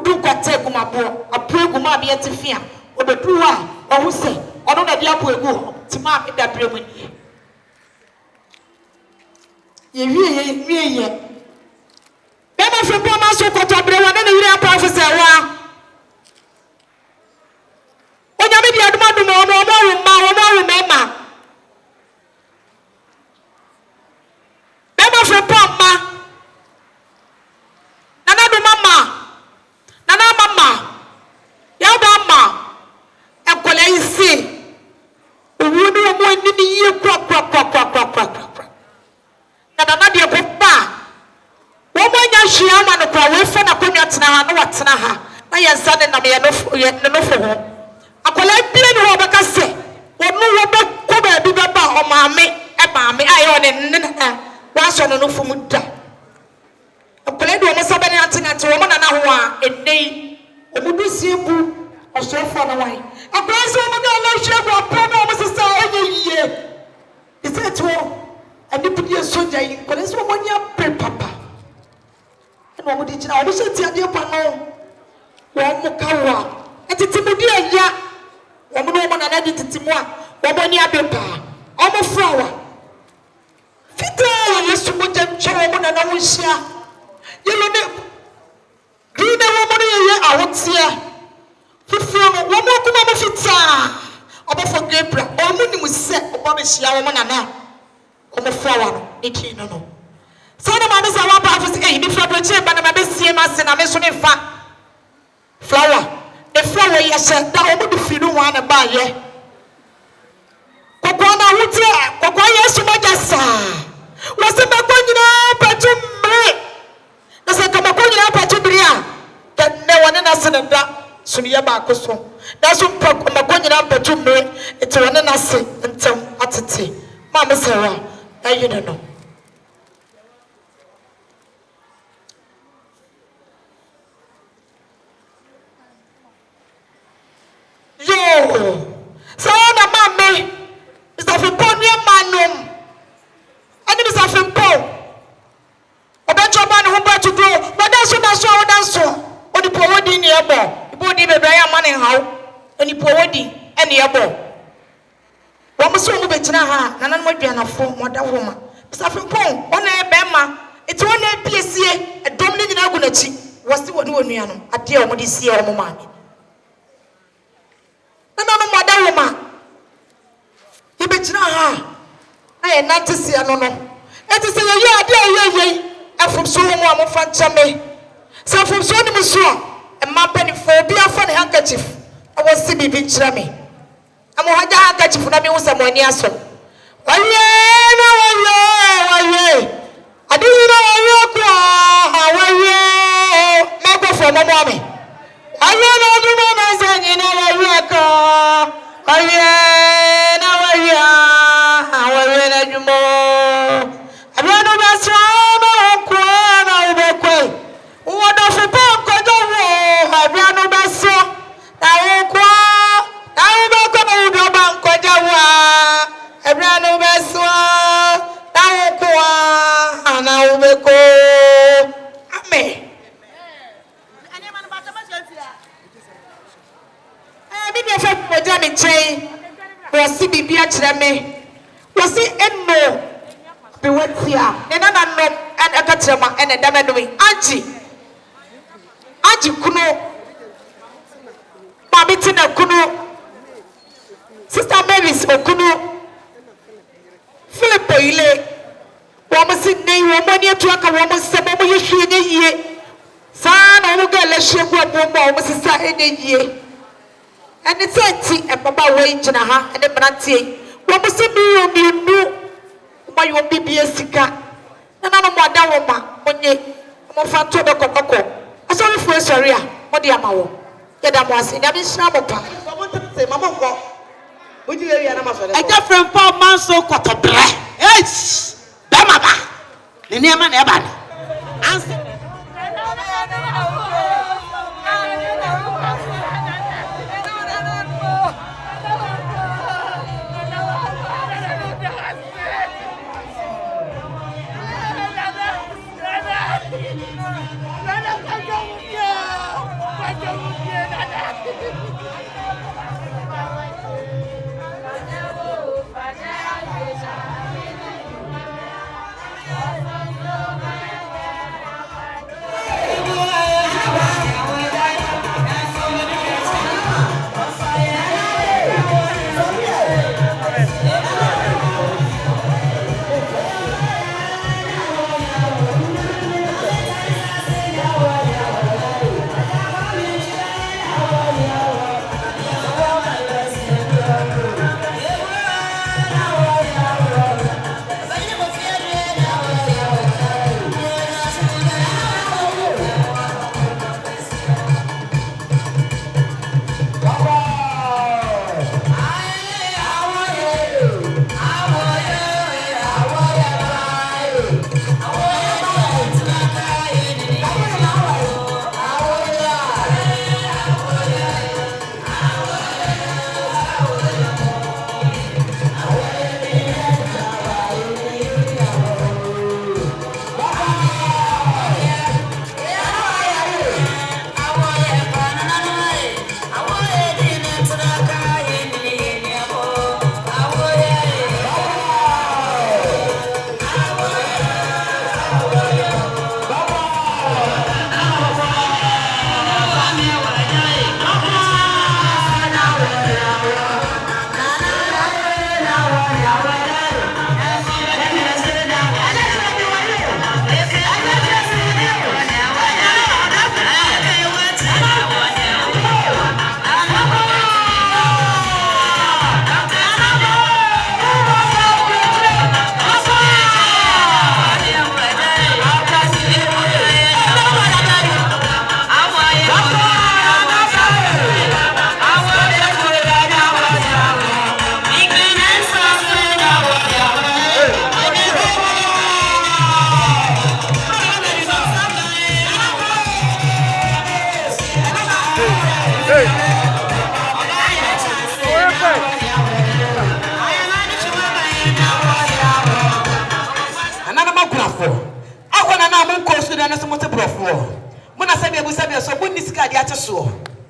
Do contact with my boy, a prayer with my beer to fear, or the true one, or who say, or don't let the apple go to mark that bring you hear. Never from Poma so got to bring one and the professor. When you meet the mother, no remember. Never from Poma. Nana mama. Yabama. And Colay see. We would do more in the year crop. Nana dear papa. Woman, she am and a crowd from a punyatana, no what's naha. I am son and I'm no for her. A collect plain Robert say, what no Robert Coba be baba or mammy, and mammy, I own it. Once on a no for Mutta. A collect almost a banana to woman and a day. A good simple or so far away. A grandson of the share of promise is all year. Is that all? And you put your soldier in, but it's one year per papa. And what would it now? We should tell you, Pano. One more cow. And it's a good ya. One woman and edit it to one. One year paper. Almost flower. Fita, yes, to put them children and I will share. You know, green woman, I won't see her. One more come fita. About for Gabriel, or money was set about a share woman and now. Come flower, it no. So the man is a one prophecy, before the chamber, and I see him as an amazing flower. The flower, yes, that would be few one about ye. Kokona Wutia, Kokoya Sumajasa. Was the Maconia Patum? There's a Kamaconia Patubria that no one else in that Sunia Bacoso. That's what Maconia Patum, it's one and I say until at a tea. Mamma Sarah, you don't know. So the mammy is a Fiponia manum. And it is a Fipo. About your man who brought to grow, but that's so. Or the poor in the elbow. The body of a Brian money how, and the poor and the elbow. One was so much in a hand, and I'm not going to form what that woman. Safipon, one a bema, it's one a PSA, a dominant agunachi, was the one who a dear what is here, mamma. No, madam, woman. You bet now, I am not to see a no. And to say, yeah, from so more of Fanchame. So from so many and my penny for be a funny handkerchief. I was see me being chummy. I'm a handkerchief when I was someone near so. I didn't know I go for my mommy. I was it and no? Be what here, and a catchama and a damage. Auntie Kuno, Mabitina Kuno, Sister Mary's Okuno, Philip Ile, woman sit name, woman near to a woman, some of you should ye. Son, I will get a ship of woman, sister in a year. And it's empty and Papa wage and a half and a brandy. What was it do? Why you won't be a sicker? And I don't want that woman when you want to the cocoa. I saw you for a sorry. What the amount? Get that was in every shabba. I want to say, Mamma, would you hear a different 4 months so cut a breath? Yes, Bamaba, the name and Eban. Answer.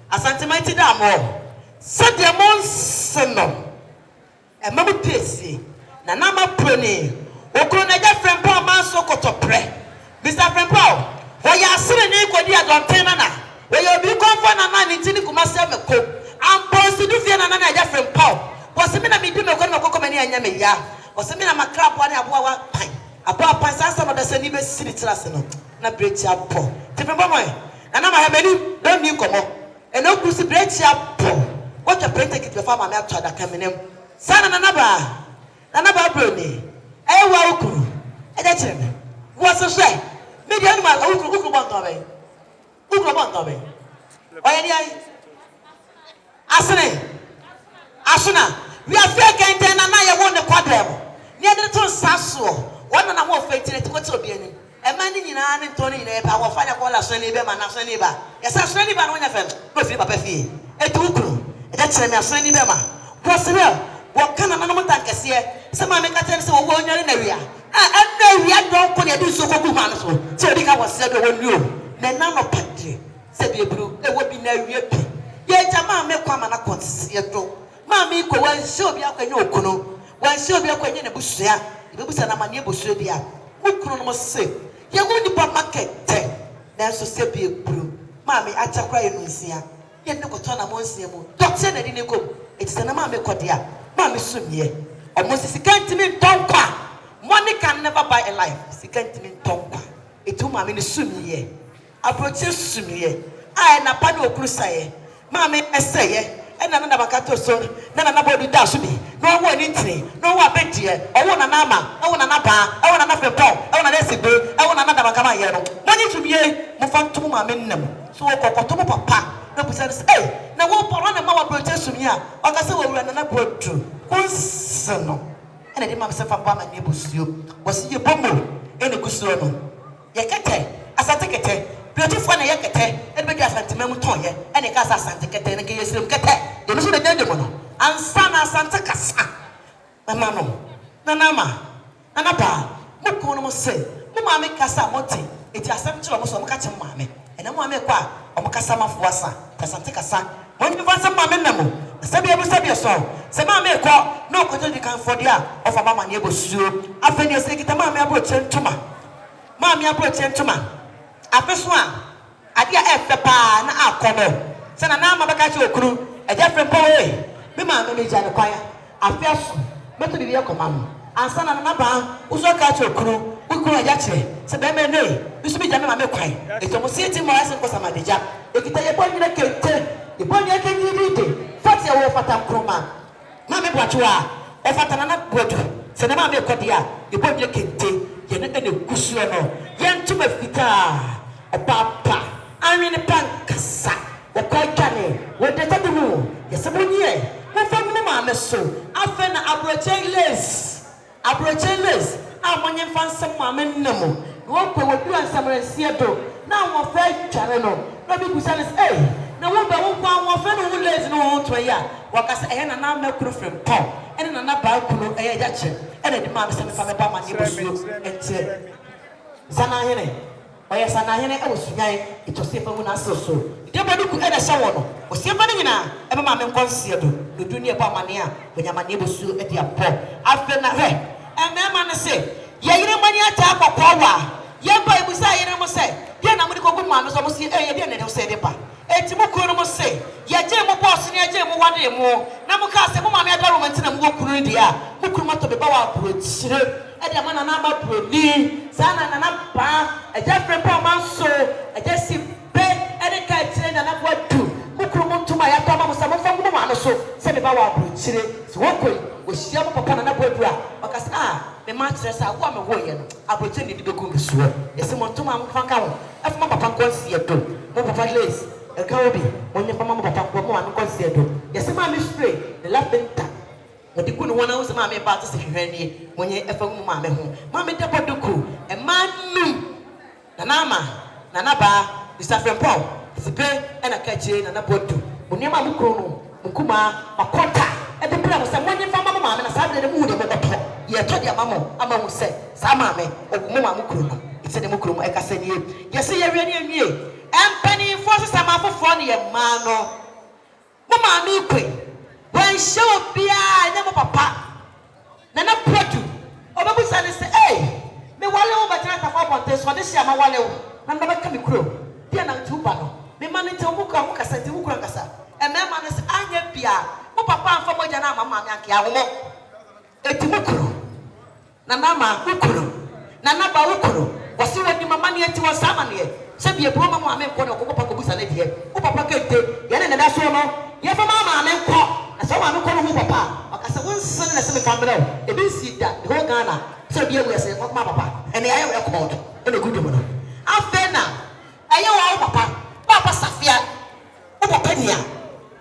Asantimenti da mo. Sadia monsono. E mamu pesi. Na nama prone. Okuna ja friend Paul man so kotopre. Mr. Friend Paul, why ya sire ni ko dia don tena na. Why you be comfort na na ntini kuma se meko. Am post du fie na na ja friend Paul. Was me na me di me ko na kokoma ni anya me ya. Was me na makra bo na aboa wa pan. Aboa pan sa no da se ni be siri trase no. Na break ya po. Te friend Paul moy. Na na ma ha mani don ni komo. E no kusi break ya po. What your break take it before ma me atwa da kamenem. Sana na ba bro ni. E wa ukuru. E da chere me. What's the say? Maybe animal ukuru bangabe. Ukuru bangabe. Oya ni ai. Asuna. We are fair kente na ye won the kwadem. Ni ade to saso. Wona na mo fa tire ti ko ti obi ani. E ma ni nyina ni to ni na e ba wo fa na ko la so ni be ma na so ni ba. Ya sa so ni ba no nya fam. No fi papa fie. E tu ukuru. E da chere me aso ni be ma. What's the what kind of animal tank is here? Some man make a tell us what we're in the area. And we are don't put a do so good man. So they can was said when you then none of Patri said the blue, it would be no real. Yet a man may come and a concert. Mammy, one show be up a no cono, one show be up in a bush there. The books and a man able to be up. Who could almost say, you're going to put market 10. That's to say be a blue. Mammy, I shall cry in Lucia. Yet no turn among them. Doctor, they didn't go. It's an amount of dear. Mammy soon ye. Almost a can't mean tonka. Money can never buy a life. She can't mean tonka. It to mammy soon ye. Approach soon ye. I na pano crusaye. Mammy, I say, and another Bakato son, none another dash me. No one in tree, no one bet here. I want a nama, I want a napa, I want another pop, I want a recipe, I want another Bacama yellow. Money to me, Mufan to my minimum. So I got papa. No says, hey, now what for one of my protest to me? I can say, we'll run another word to Consono. And I did myself a bomb and neighbors you. Was you bomb in a Gusono? Yakate, as I take it, beautiful and yakate, and begas at Memutoya, and a casa Santa Cate and a gay silk cat. You know the gentleman, and Sana Santa Casa. Mamma, Nanama, Nanapa, Mukono say, Mamma make Casa Monte, it is something almost on catching mammy, and a mamma qua, or Macasama Fuasa, Santa Casa. When you find some mamma namo, Sabi Sabi song, Sama may call, no continue can for the of a mamma neighbor soup. After you say, Mamma approach to ma. Mammy approach to ma. After swan, I dear F the pa, na come. Send a number back at your crew, a different poet. Me mamma may jam the choir. I feel but to be your command. And son and another, who's a catch your crew, who could I judge? Said, Mamma, you should be jamming my cry. It's almost sitting more as a Sama de Jap. If you tell your boy, you can't. The boy can you read it. What's your wolf at a croma? Mammy, what you are, or Fatana Bodu. Send a mammy Codia, the boy you can take, you're not any Gusuano, young to my fita, a papa, I'm in a pancassa, the quite canny, what the other room, yes, a one year, my family mamma so, I've been abracheless, I'm on your fancy mamma no. What will you and summer and Seattle? Now, my friend Charano, Robin Busanis, eh? Now, one friend who lays no to a yard. What I say, and I'm not good from Paul, and another balcony, a yacht, and a demand some from a Bama and said, Sana Hene, or yes, Sana Hene, I was young, it was safer when I saw so. Nobody could add a shower, or see a money now, and Mamma Concealed, the junior Bamania, when your man neighbor sue at your paw. After that, and Mamma say, yeah, you know, money attack or power. Young boy was I almost say, yeah, I'm going to go with Mamma, almost here, and they'll say the pa. Etimukuno mo say, ya jemo boss ni jemo wade mo. Na mo ka se mo ma me da romanti na mo kunu dia. Mo kunu mato be ba wa brochire. E de mana na ba broni. Sana na na pa, e ja frem pa man so, e ja si be, e de ka tire na na bodu. Mo kunu mo ntuma ya to ma mo sa mo fa mo ma no so. Se be ba wa brochire. So wo koi, wo hia mo papa na bodu a. O ka se me ma tire sa wo me wo ye no. Abrochire ni de go nsuo. E se mo ntuma mo fa ka ho. E fa ma papa konsi ye do. Mo papa lace. A cowby, when your mama and consider. Yes, mammy spray, the laughing tap. But the good one was mammy about to see when you ever mammy home. Mammy Tapaduku, a man knew Nanama, Nanaba, Mr. Friend Paul, the bear and a catchy and a botu. When your mamma Kuno, Mukuma, a quarter, and the prayer was someone from mamma and a Saturday the mood of the pot. You told your mamma, Amma will say, Samame, or Mama Mukuno. It's a Mukuno, I can say, yes, you're ready and ye. And penny forces some of funny mano. Mamma, me queen. When show be I never papa. Nana put you. Or Babu say, hey, te so de hia ma wale wo na na beka me kuro dia na tuba no me ma ne te wo ka wo kasa te wo kuro kasa e me ma ne se anya bia wo papa amfa moja na mama me anke awo eti wo kuro na mama wo kuro na na ba wo kuro wasi wadi mama ne eti wo sama ne se bia bro mama me ko ne ko papa ko busa ne die wo papa kente ye ne da so no ye fa mama me ko na so ma me ko no wo papa akasa wo nsen na se me family e bi si da the whole Ghana so bia we say ko papa ene aye we ko do ene gudu mo no afena aye wo papa Safia wo papa nia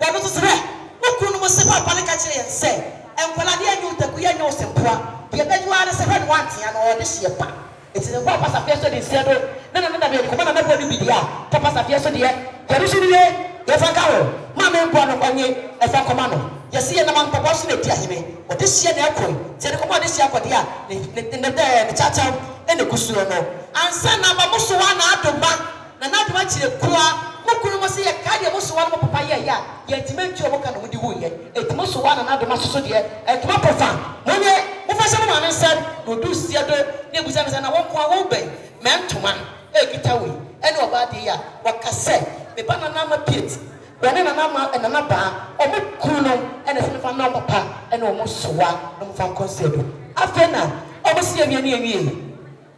ya no so se wo kunu mo se papa ne ka kire yen se enkwala de anyu taku ye nyo sempoa ye bejuwa ne se hwe no antia no de hye pa eti ne papa Safia so de se do na da be ko na bo ni bidia papa Safia so de ye ru so ye ye fa ka ho ma me mpo no kwanye e fa koma no ye se ye na man papa so na ti ahime o de hye na ekoi se de ko ma de hye akode a ne chacha ene kusuo no ansa na ba muso wa na adoma na adoma kire kwa mukunu mo se ye ka de muso wa no papa ye ya ye timentu o boka no mudi wo ye etimo so wa na adoma so de etimo pofa monye mo fa se mo ma nsa no du sia do ne busa me se na wo kwa wo ben mentoma e kitawe ene oba de ya wakase me ba na ma piet wane na ma na na ba o mo kunu ene se me fa na papa ene o mo so wa no mo fa konsedo afena o mo se ye ye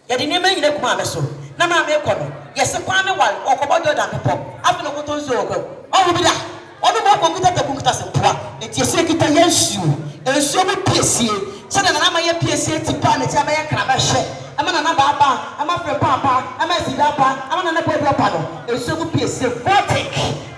yadi ne ma nyina kuma ameso na ma me ko no yese kwa me wal okobo Jordan popo afi no koto nzo ogo o bi da onu mo ko kita tabu kita sempoa eti ese kita yensu ensu mo piesie se na ma ye piesie tipa ne tia ba ye kra ba hye ama na ba ama fre papa ama zida pa ama na bo pa no ensu mo piesie vortic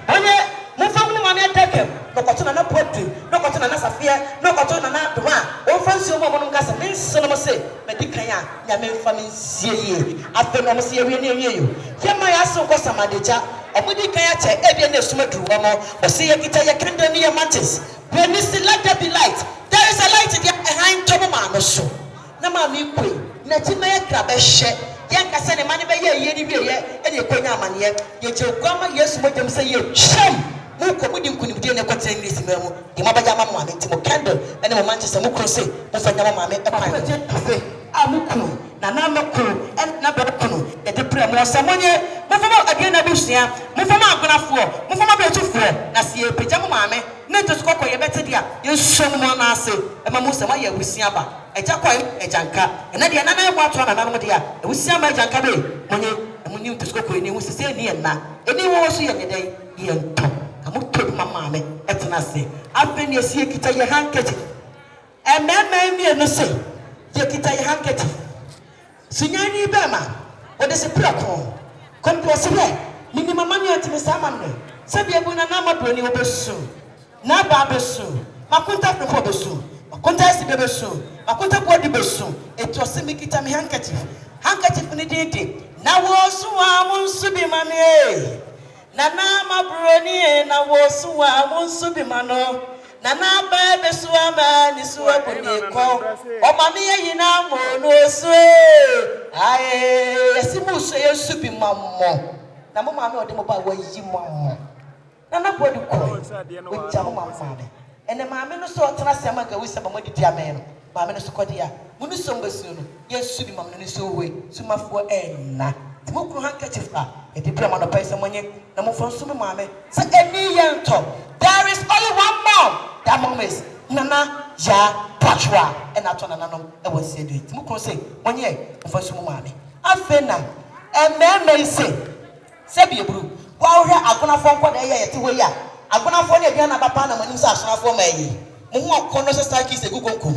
onye mo fa mo ma me atake no koto na potu no koto na Safia no koto na doma o fansi o mo no ngasa me nso no mo se medikan ya nya me fa me nsie ye afa no mo se ye ne ye ye ma ya so ko samadeja omudi kan ya che e bi na esuma duru mo o se ye kita ye kende ne ye mantis when you see let there be light there is a light there behind top ma no so na ma mi kwe na ti ma ye kra be hye ye nkasa ne ma ne be ye ni wie ye e ne kwanya amane ye je gwama Yesu mo dem se ye sham muko mudi nkunimdie ne kwatire English memu de mabaja mama me ntimo candle ene mo Manchester mukro se mo fanya mama me e pan se amukru na na makru en na be kunu e de pre mo samonye mo fama adie na bishia mo fama agonafo mo fama betufo na se e peja mama me ne to skoko ye bete dia ye shom mo na ase e ma mo se ma ye busia ba e jakwa e janka e na dia na na ebo ato na na mo dia e busia ma janka be monye mo ni to skoko ni wo se ni e na eni wo so ye ne dai ye nto amuto mama me etna se afeni esi ekita ye handkerchief emema mi no se ye kita ye handkerchief sunyani bema o de se prako kom to se be mini mama ni atime sama me se bia bu na na mabroni obesu na ba besu makunta pro obesu makunta esi bebesu makunta body besu eto se mi kita me handkerchief ni dede na wo so amunsu bi mame Nana mabroni na wosuwa munsu bi mano nana ba besuwa ma ni suwa buni ko o mami yi na mo no so aye esimu so yesu bi mammo na mo mami o de mo ba wa yi mammo nana bodi ko o ja mo mamma be ene mami no so tena sema ga wisa ba mo di ame no mami no so ko dia munu so mbasu no yesu bi mamno ni so we sumafo enna Mukru handkerchief a edi prema no pese monye na mo fonso me mame se eni yento there is only one more that mom is nana ya patwa e na to nana no e wose do it mukru se monye mo fonso mo mame afena ememe se bi ebru wa hwe agonafo nko da ye yete we ya agonafo na bia na papa na manim se asonafo ma yi mo ho akono se star kiss egugonko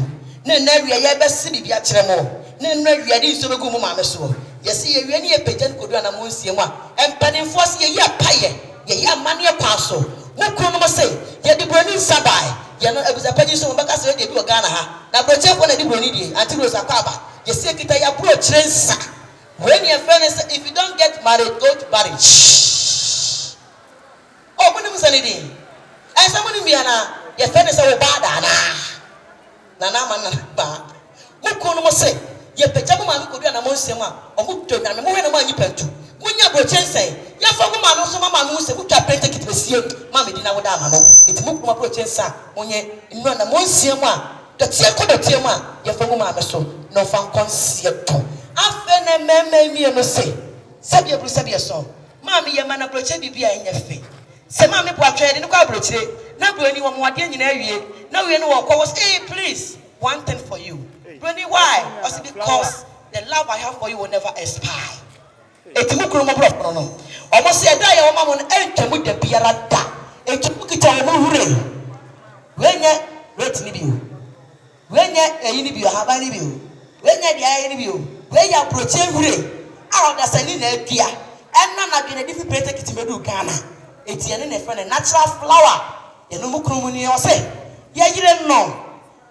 na na ria ye be se bibia kire mo na na ria di so begu mo mame so Yes, ye really a patent could run a monsiema, and penny force ye paye, ye amania paso. What can I say? Ye the burning sabai, ye know it was a penny so because they do a Ghana. Now, protect one of the bonidi until it was a kaba. Ye say, Kita ya poor trains. When your friend is, if you don't get married, go to marriage. Oh, when it was anything. And someone in Vienna, your friend is a bad. Nana man, what can I say? Ye pejamu mami ko na monsiema omuto na me mo hwe na manyi pantu munya brochense ya fa mo mami so mama no se butwa prente kitbesie mami di na woda ama no etimu kuma brochense munye nnua na monsiema dotie ko dotie mu a ye fa mo mami so no fa konsie to afa na meme mi no say sabia bru sabia so mama ye mana broche bibia enya fe se mama po atwe de no kwa broche na broni wo mo ade nyina awie na we no wo kwa was hey please one thing for you broni why also because the love I have for you will never expire eti mu kuro mo bro no omo se da ye wo mama no entwamu da biara da eti mu kita mo hure wenye rate ni bio wenye eyi ni bio haba ni bio wenye dia ye ni bio wenye broche hure a da sani na adua enna na bi na difi prete kitimedu Ghana etiane ne friend natural flower eno mu kuro mu ni o se ye yire no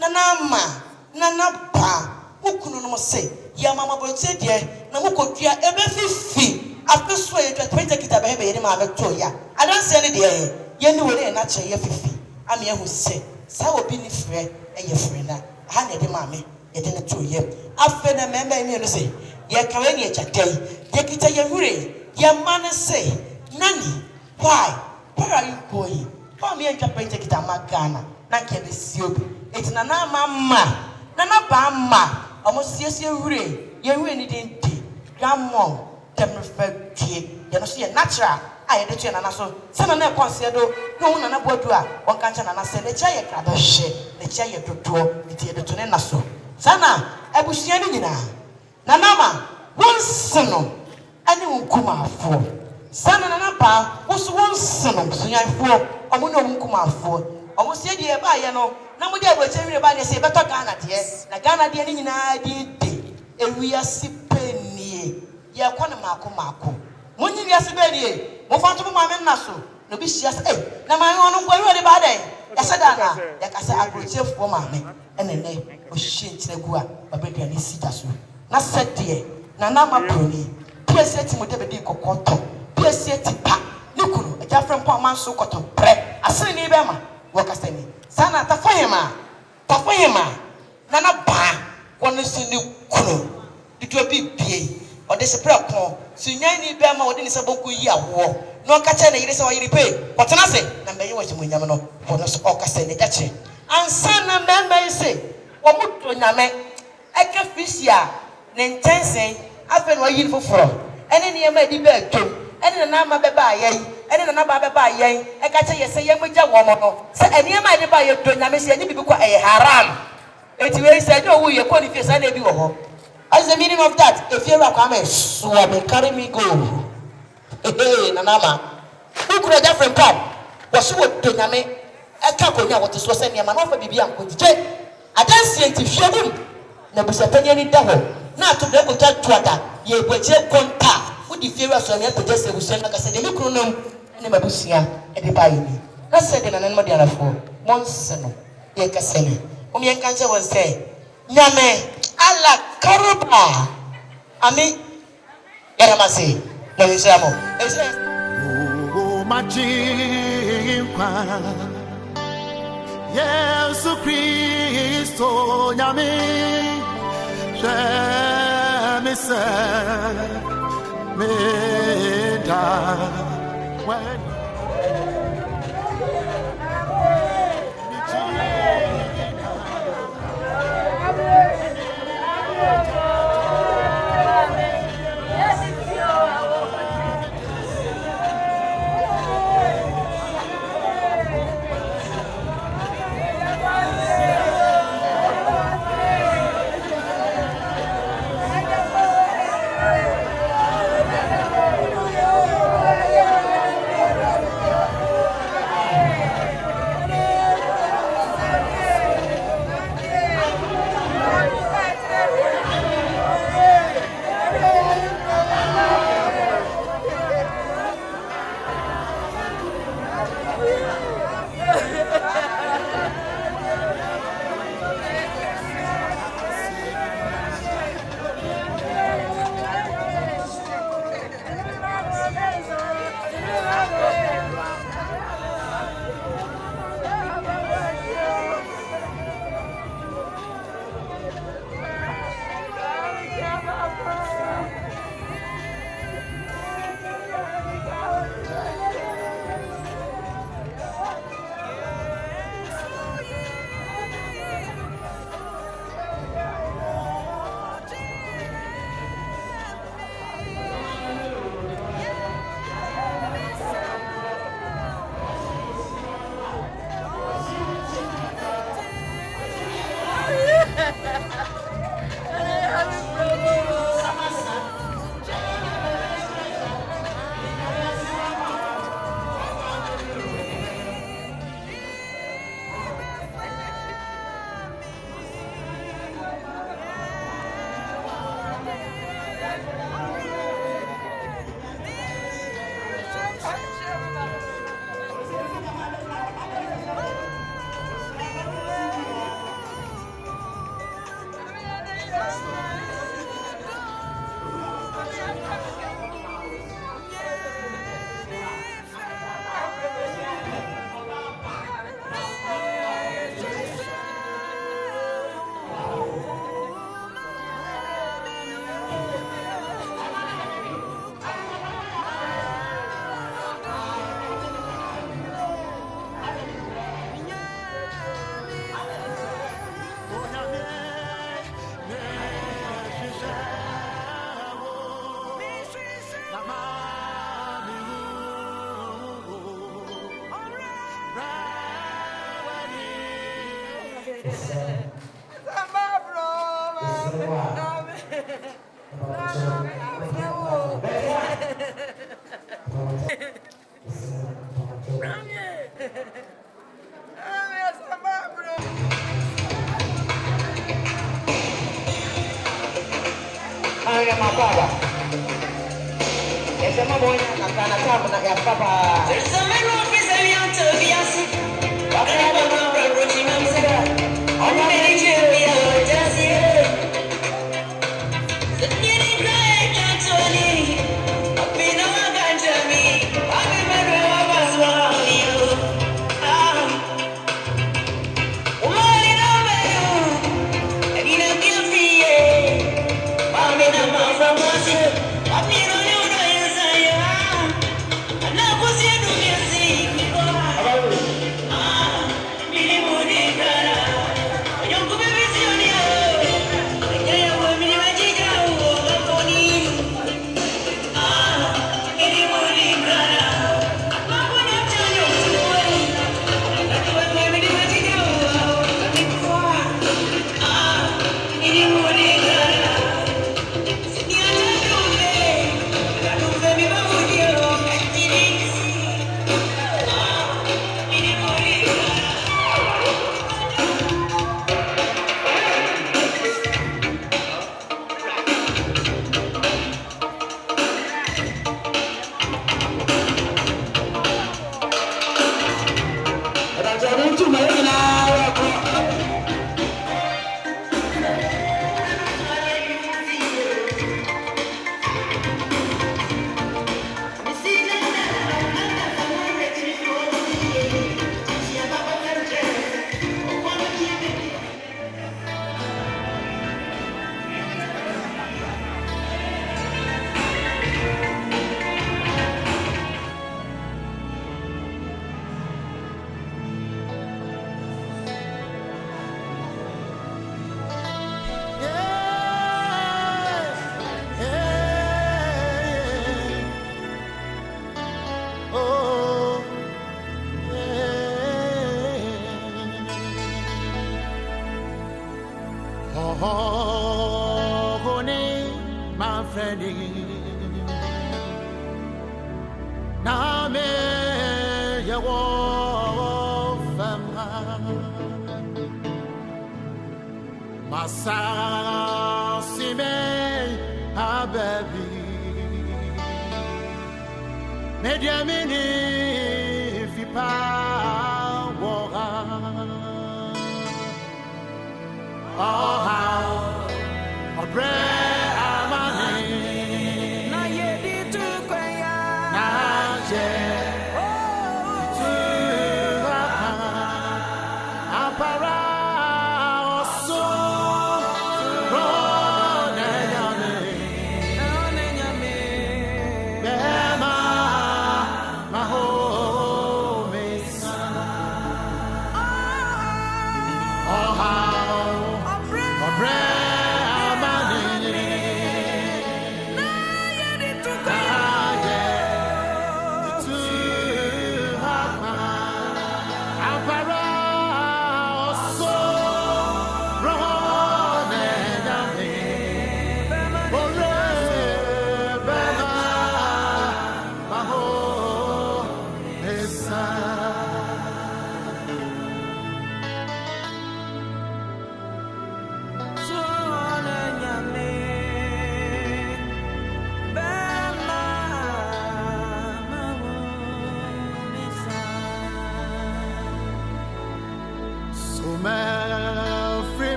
na ba ukunu no se ya mama broche die na mu kodua ebe fifi afeso ye dwa prete kitabe be ye ma beto ya adanse ne de ye ni wore na che ye fifi ame ehu se sa obi ni frɛ eye frɛ na ha na de maame ye de ne to ye afe na memba mi no se ye kawe ni echadai ye kita ye hure ye man say nani why where are you going come here to print kita magana na ke be siobi etina na mama na ba ma omo siesie hure ye hure ni denti grandmom dem refer tie ye no so ye natural aye de tue na so se na na konse do no hu na bodu a won kan cha na se ne cha ye krado hye ne cha ye dodo tie de to ne na so sana abusia ni nyina na mama wonsono ani wonkumafo sana na pa woso wonsono sunyanfo omo no wonkumafo omo sie die ba ye no na mo de abroche wire ba ne se beto Ghana de na Ghana de ni nyina di ewia sipenie ye kwa na mako munyi wia sibenie mo fanto mo ma me na so no bi hia se na ma hono ngwa wire ba dai ya se da na ya ka se abroche fo ma me enene o hihie ntiregu a babedua ni sita so na sedie na na ma proni pese ti mo de bedi kokoto pese ti pa nikuru eja frem po amanso koto pre asiri ni be ma wo kasani sana tafahema na ba wono si ni kunu dido bi bie o de se pre kon sunyan ni be ma wo de ni se boku yi awo no ka che na yire se wo yire pe wotena se na mbe yi wo chimu nyame no wono so o kasani eche ansa na mbe se wo muto nyame eke fisia ne ntensen afa no yi foforo ene ne yema di ba twom ene na ma be ba ayen ene na ba be ba ayen e ka che yese yemagya wo mo no se ene yema de ba ye do nyame se ene bibi ko e haram eti we say do wu ye ko ni fesa na bi wo ho as the meaning of that if you are come so me carry me go na ma ukuro different pop wo so do nyame e ka ko nya wo te so se ne ma no fa bibi an ko je adansi enti hwedum na busapanya ni da ho na to de ko ta tuada ye gwaje konta wodi fiewa so me to jese busia na kase de mikru nom ne mabusia e de bayi ni na se de na nan mo de arafo monse no ye kase ni o me kan je won se nyame ala karuba ami era mase na wisamo o majinkwa Yesu Kristo nyame me say me da when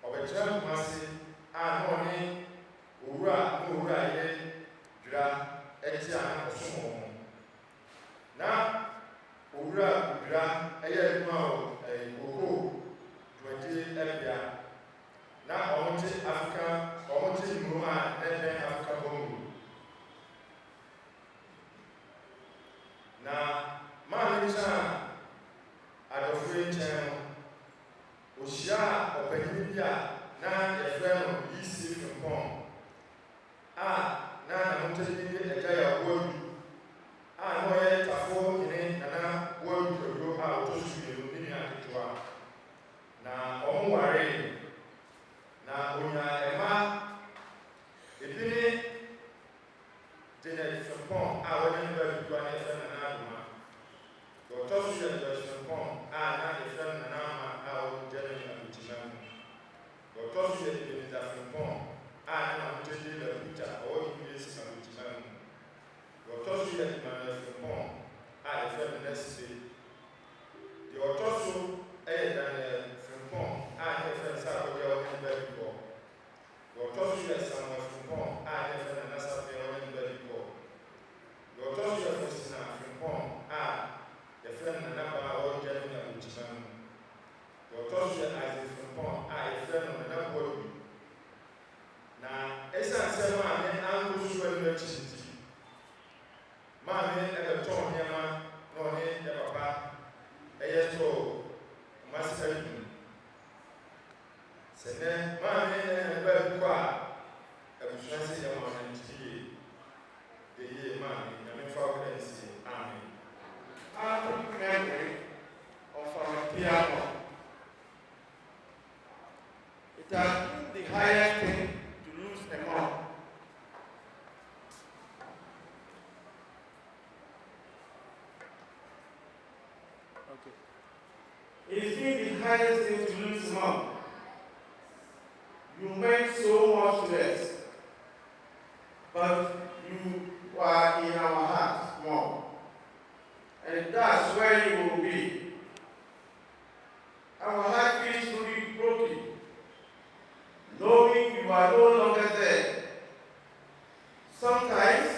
Ọbẹ̀kyerẹ́ na maame nkyɛn a adɔfo yi nkyɛn no ohyia ɔpanyin bi a na yɛfrɛ no yisi fimpɔn a na n'ahotɛ bi ne ɛgya yɛ wɔadu a na ɔyɛ tafo nyene nana wɔadu aduro a ɔtɔ so mmienu ne nua ketewa na ɔmo ware na onya ɛma ebi ne Janet Fimpɔn a wɔne no baabi ne yɛfrɛ no Nana Adoma deɛ ɔtɔ so yɛ Joyce Fimpɔn a na yɛfrɛ no Nana Ama a ɔgya no abukyima mu deɛ ɔtɔ so yɛ Benita Fimpɔn a na n'ahotɛ de Labuta a ɔwɔ UBS abukyima mu deɛ ɔtɔ so yɛ Emmanuel Fimpɔn a yɛfrɛ no Nɛsbe deɛ ɔtɔ so yɛ Daniel Fimpɔn a na yɛfrɛ no sɛ akɔgya wɔne no baabi deɛ ɔtɔ so yɛ Samuel Fimpɔn a yɛfrɛ no Nasafe wɔne no baabi deɛ ɔtɔ so yɛ Faustina Fimpɔn a yɛfrɛ no Nana Ba a ɔgya no abukyima mu deɛ ɔtɔ so yɛ Isaac Fimpɔn a yɛfrɛ no Nana Boadu na ɛsiane sɛ maame ankɔ so anu akyi nti maame ɛbɛtɔn nneɛma na ɔne yɛ papa ɛyɛ tɔɔ masika dum sɛ nɛ maame ɛna baabi kɔ a abusua sɛ yɛ ma no nti yie maame nyame fa wo kra nsi amen. Happy memory of our piano. It has been the highest thing to lose a mom. It's been the highest thing to lose a mom. You meant so much to us, but you were in our hearts, Mom. And that's where you will be. Our heart feels truly broken, knowing you are no longer there. Sometimes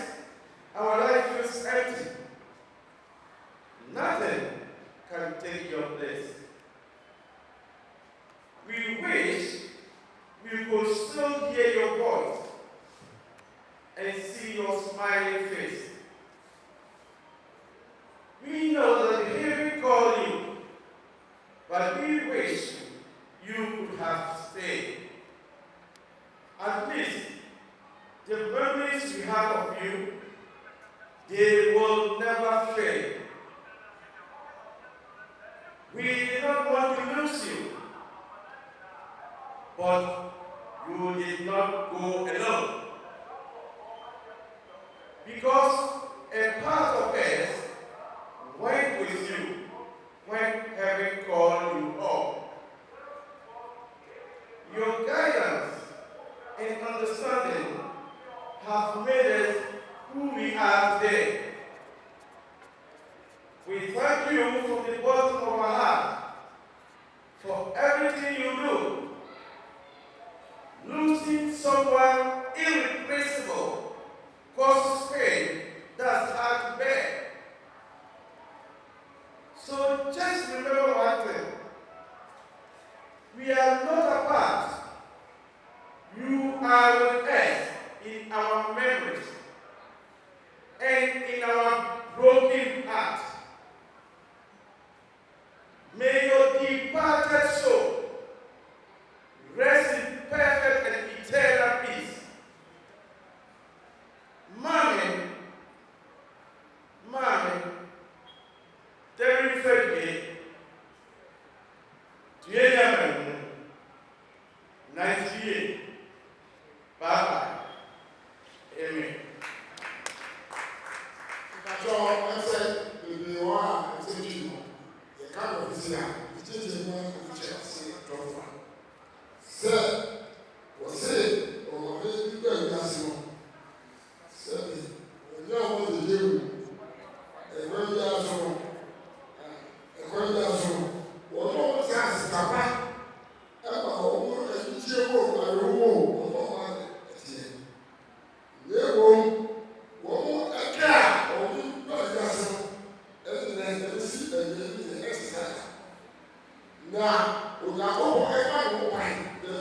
our life feels empty. Nothing can take your place. We wish we could still hear your voice and see your smiling face. We know that the heaven called you, but we wish you could have stayed. At least the memories we have of you, they will never fade. We did not want to lose you, but you did not go alone. Because a part of us went with you when heaven called you home. Your guidance and understanding have made us who we are today. We thank you from the bottom of our heart for everything you do. Losing someone irreplaceable causes pain that's hard to bear. So just remember one thing. We are not apart. You are with us in our memories and in our broken heart. May your departed soul rest in perfect and eternal peace. Mommy, Terry Fredgate, Tuyeyaman, 98. Bye-bye. Amen. So I said, you are, I said, you know, the kind of visitor, it is a man who just said, was it, or maybe you guys know, said, when you know what to do, and when you are so, and when you are so, what all the time is Papa, and my home, and you see, oh, my room, oh, my, they won't, a car, or you, but that's all, and then they see, and they exercise. Now, we are all, I can't go by the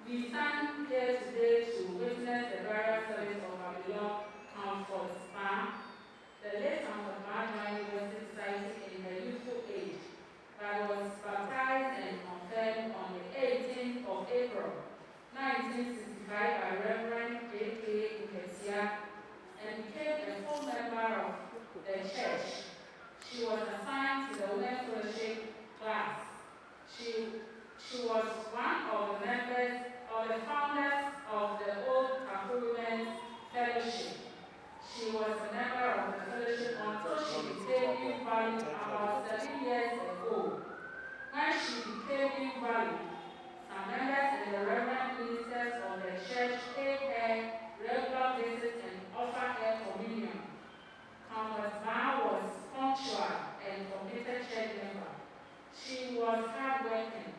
We stand here today to witness the burial service of our beloved Comfort Ma. The late Comfort Ma joined University Society in her youthful age, but was baptized and confirmed on the 18th of April, 1965 by Reverend J.K. Ukesia and became a full member of the church. She was assigned to the Women's Fellowship class. She was one of the members of the founders of the Old Kafu Women's Fellowship. She was a member of the fellowship until she became invalid about 7 years ago. When she became invalid, some members and the reverend ministers of the church paid her regular visits and offered her communion. Comfort Ma was punctual and committed church member. She was hardworking,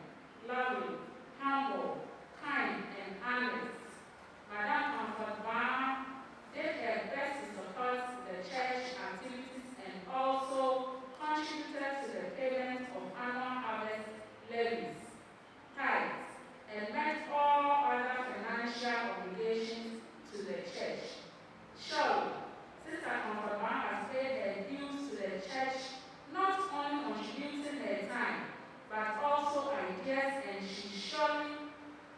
lovely, humble, kind, and honest. Madame Comfort Ma did her best to support the church activities and also contributed to the payment of annual harvest levies, tithes, and met all other financial obligations to the church. Surely, Sister Comfort Ma has paid her dues to the church, not only contributing her time, but also ideas, and she surely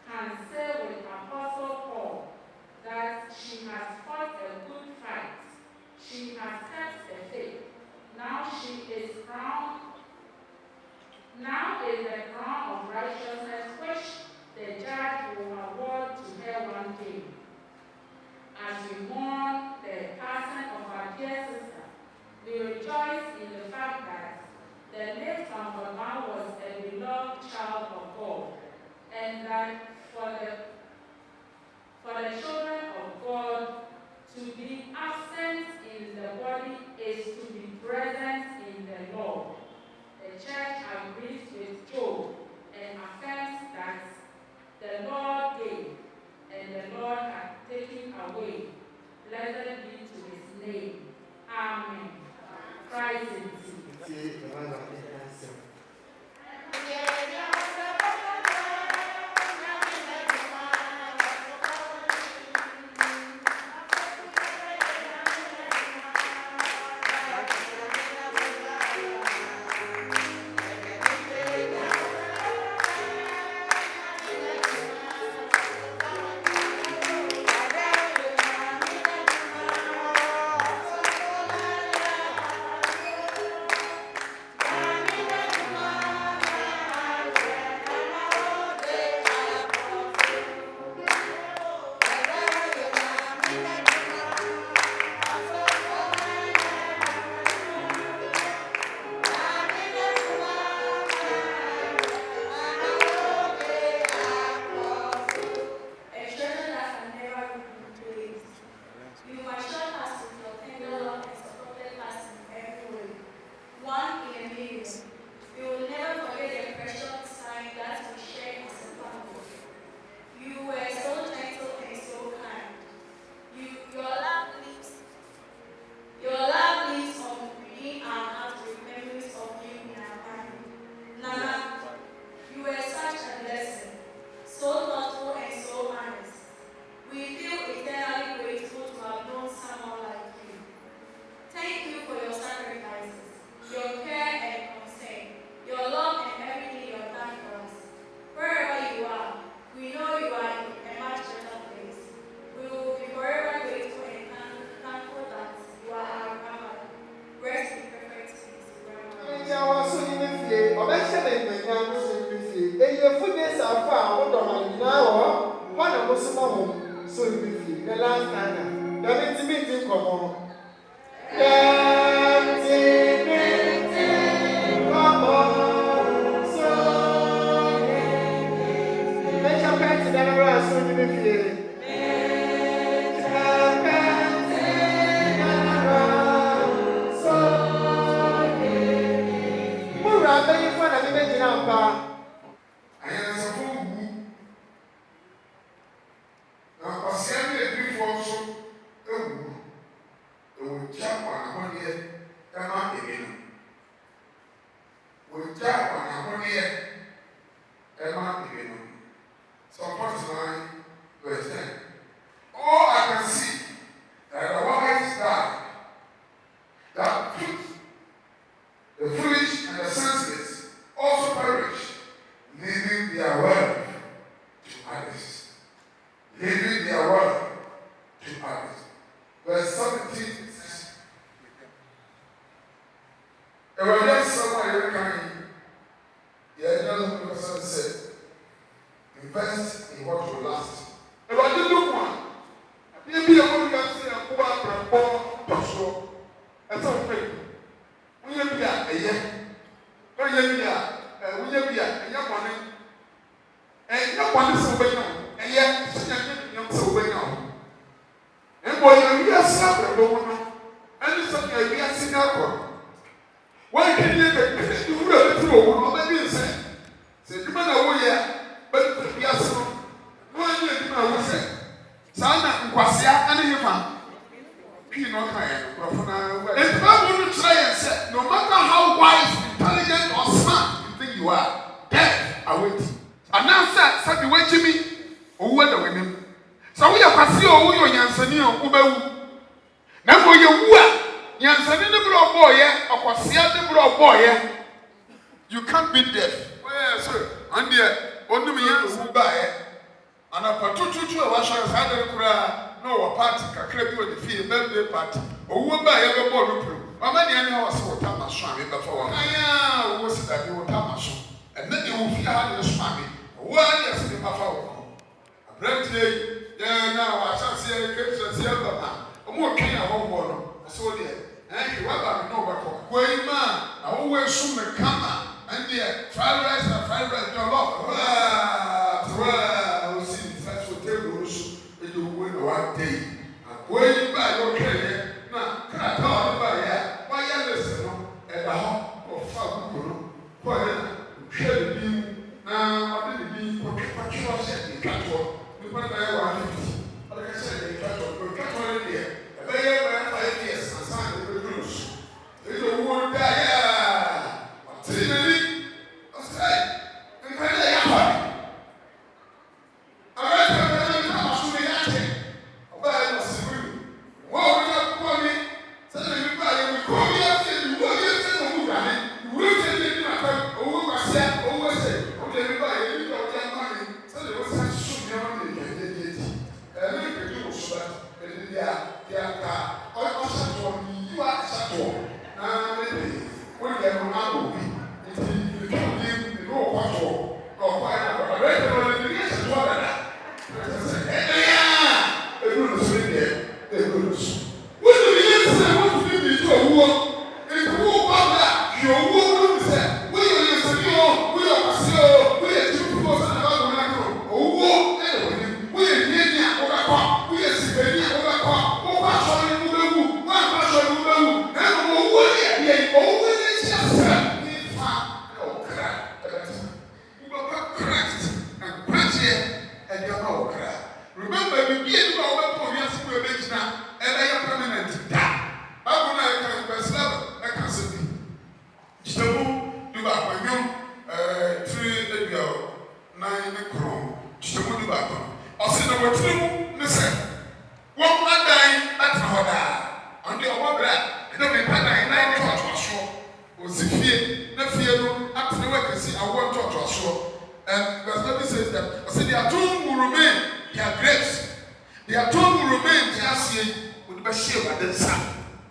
can say with Apostle Paul that she has fought a good fight. She has kept the faith. Now is the crown of righteousness which the judge will award to her one day. As we mourn the passing of our dear sister, we rejoice in the fact that the late Comfort Ma was a beloved child of God, and that for the children of God to be absent in the body is to be present in the Lord. The church agrees with Job and affirms that the Lord gave and the Lord hath taken away. Blessed be to his name. Amen. Christ in thee. So, owuo da w'anim sɛ woyɛ kwase a woyɛ nyansani a wobɛwu na mo yɛ wu a nyansani ne bro ɔbɔɔyɛ ɔkwasea ne bro ɔbɔɔyɛ you can't beat death wɔyɛ so ɔndeɛ ɔnum yɛ wu baeɛ anapatu tutu a wahyɛ saa de koraa na ɔwɔ party kakra bi wɔ ne fie birthday party owuo baeɛ bɛbɔɔ no pɛm ɔma nea ne hɔ sɛ wɔta ma so a mebɛfa wɔ aya owuo si dabi wɔta ma so ɛnɛ de wo fie ha ne so a me owuo a ne ɛsɛ mebɛfa wɔ hɔ aberanteɛ yi yɛn na wɔahyɛseɛ kɛkyerɛseɛ bɛma ɔmo ɔtwe a wɔwɔ no ɔsɛ wo deɛ ɛhwɛ waba me na ɔbɛkɔ wɔyi ma na wowɔ esu me kama ɛndeɛ fried rice na fried rice jɔlɔ waa osi nfa so table so ɛyɛ owuo na wada yi wɔyi ba yɛ ɔtwɛɛ na krataa ɔde ba yɛ a wɔayɛ lese no ɛda hɔ ɔfa kuku no kɔɛ na ɔtwɛ ne bi mu na ɔde ne bi kɔtwetwe ɔhyɛ ne twatoɔ nipa na yɛ wɔ ahwɛ ɔde kɛhyɛ ne twatoɔ ɔtwatoɔ no deɛ ɛbɛyɛ bɛyɛ 5 years ansa ne bɛduru so ɛyɛ owuo da yɛ a ɔtee n'ani ɔsɛ nkwa ne yɛ afa abɛɛfɛ bɛyɛ ne ama so ne yɛ akyɛ ɔbaa yɛ ɔsɛ wuli wɔn a wɔyɛ kɔɔ ne sɛdeɛ nipa yɛ wuli kɔɔ bi ase ne wuli yɛ sɛ na ɔmu dwane wuli sɛ ne bi na fɛm owó kwasia owó ɛsɛ ɔde nipa yɛ ne bi a ɔde ama ne sɛdeɛ wɔsɛ so nneɛma ne yɛ yɛ yɛ ti ɛne nkɛgye wɔ so ba ɛne bi a yɛ aka ɔhyɛ toɔ ne yiwa hyɛ toɔ na ne de wɔn yɛ no ama obi nti ne twa bi ne ne ɔkɔ toɔ na ɔkɔ ayɛ na ɔkɔ ɛbɛyɛ tɛ wɔn ne yɛ hyɛ toɔ dada ɛyɛ a ɛduru ne so ne deɛ ɛduru ne so wɔn ne yɛ sɛ wɔn tumi bi to owuo nti wɔn ba ba hwɛ owuo wɔn sɛ wɔyɛ ɔyɛsɛbi o wɔyɛ ɔkwasi o wɔyɛ tuntun o sɛ na ba wɔn akoro owuo ɛyɛ wɔn nim wɔyɛ hiɛni a wɔbɛkɔ wɔyɛ sikani a wɔbɛkɔ wɔkɔ asɔre no wɔbɛwu wɔn akɔ asɔre no wɔbɛwu na ɛna owuo yɛ deɛ owuo yɛ hyɛ sɛ nifa ɛna ɔkra ɛbɛtɛ wɔbɛkɔ Christ nkwagyeɛ ɛde ɔma ɔkra remember bibi yɛ nipa wɔbɛkɔ wiase mu ɛbɛgyina ɛbɛyɛ permanent da baako na ɛka nkpɛsɛ ɛka sɛ bi gyinamu de baako ɛnwom tiri aduo nan ne koro gyinamu de baako ɔsɛ na wɔtiri mu ne sɛ wɔn adan atena hɔ daa ɔde ɔwɔ berɛ a ɛdɛ mi padan nan ntɔɔtɔɔsoɔ osi fie na fie no atena wɔ kɛse awɔ ntɔɔtɔɔsoɔ verse 11 says that ɔsɛ their tomb will remain their graves their tomb will remain te aseɛ yi wɔde bɛhyɛ wɔde nsa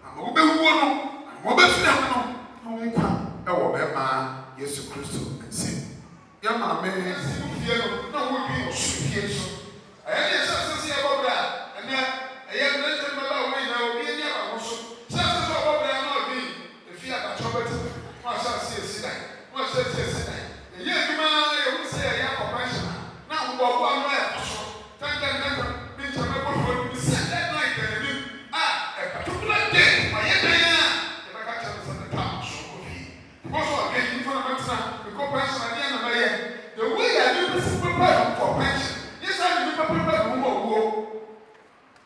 ama wɔbɛwuo no ama wɔbɛfiri ho no na wɔn nkwa ɛwɔ bɛrima Yesu Kristo nsɛm yɛ maame si fie no na wɔdwi ɔso fie so ɛyɛ deɛ sɛ sɛ sɛ yɛbɔ berɛ a ɛnɛ ɛyɛ mmerɛkyɛ mmɛba a wɔn nyinaa obi ani aba ho so sɛ sɛ sɛ ɔbɔ berɛ na ɔde efi abatɔ bɛte na ɔhyɛ ase esi dan na ɔhyɛ ase esi dan ɛyɛ adwuma yɛhu sɛ ɛyɛ akɔpɛnhyɛn na mbɔboa no ɛkɔ so tɛntɛntɛntɛ bi nkyɛn bɛbɔ fo bi sɛ ɛna ɛkɛnɛnim a ɛkatokura de ɔyɛ dan a yɛbɛka kyerɛ sɛ ne tam so kɔ fie bɔsɔ ɔkɛ yi nifa na bɛtena ekɔ pɛnhyɛn adeɛ na bɛyɛ the way yɛ ade bi si pepa yɛ kɔ pɛnhyɛn yɛ sɛ ade nipa pepa yɛ wɔn ɔwuo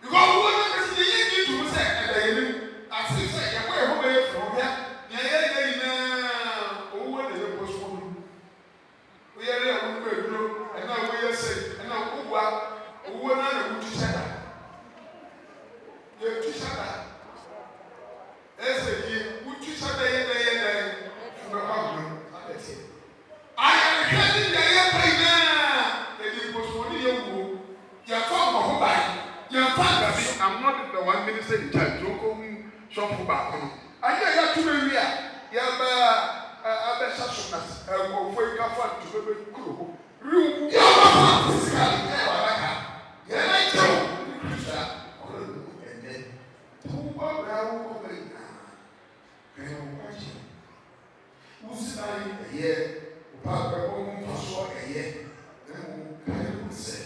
because ɔwuo no kɛse yɛ yɛ yi tum sɛ ɛda yɛ nim ase sɛ yɛkɔ yɛ ho bɛyɛ fɛ ɔbea nea yɛ yɛ nyinaa owuo na yɛ bɔ so no woyɛ dɛ wɔn bɛ duro ɛna woyɛ sɛ ɛna wobua owuo na na wotu hyɛ da yɛ tu hyɛ da ɛsɛ yɛ wotu hyɛ da yɛ dɛ yɛ dɛ fúnbɛkɔ agolo abɛti ayɛrehwɛ ne deɛ yɛ pɛ nyinaa yɛde nkosomoni yɛ wuo yɛfa ɔmo ban yɛfa gabi I'm not the one minister in charge joko hu sɔfo baako no ayɛ yɛto no wi a yɛbɛ abɛhyɛ so na ɛwɔfo yi kafa ntoma bɛ kuro hɔ riwu yɛbɛfa fisikali ɛyɛ wadaka yɛbɛ kyɛw ne kristu a ɔyɛ no ɛnɛ tó wɔ bɛ awokɔ bɛ nyinaa ɛyɛ wɔkɔ akyɛ wusi ayi ɛyɛ ɔpa bɛbɔ mu mfasoɔ ɛyɛ na mu kayɛ mu sɛ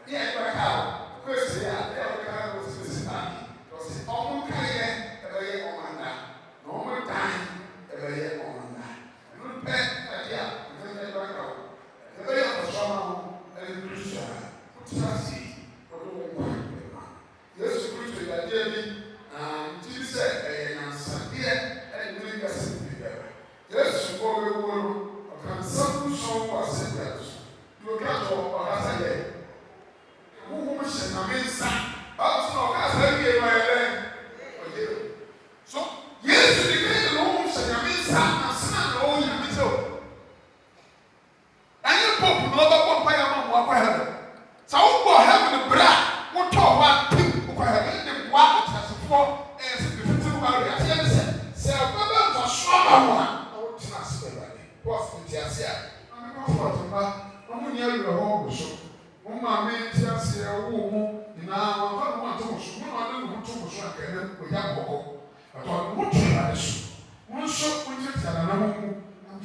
ɛyɛ ɛbɛka o kwesi a ɛyɛ ɔbɛka o sisi ayi ɔsi ɔmo kayɛ ɛbɛyɛ ɔmo ana na ɔmo dan ɛbɛyɛ ɔmo ana ɛno pɛ ɛdi a ɛbɛyɛ ɛbɛka o ɛbɛyɛ ɔfɔsɔ ma ho ɛyɛ kristu a ɔtena si ɔdo wɔn kɔ ɛbɛma Yesu Kristu yɛ adeɛ bi na nti sɛ ɛyɛ nyansadeɛ ɛyɛ mmiri kɛse bi bɛrɛ Yesu kɔ bɛwuo no ɔkansam nson wɔ ase bɛrɛ so deɛ ɔka to ɔkasa yɛ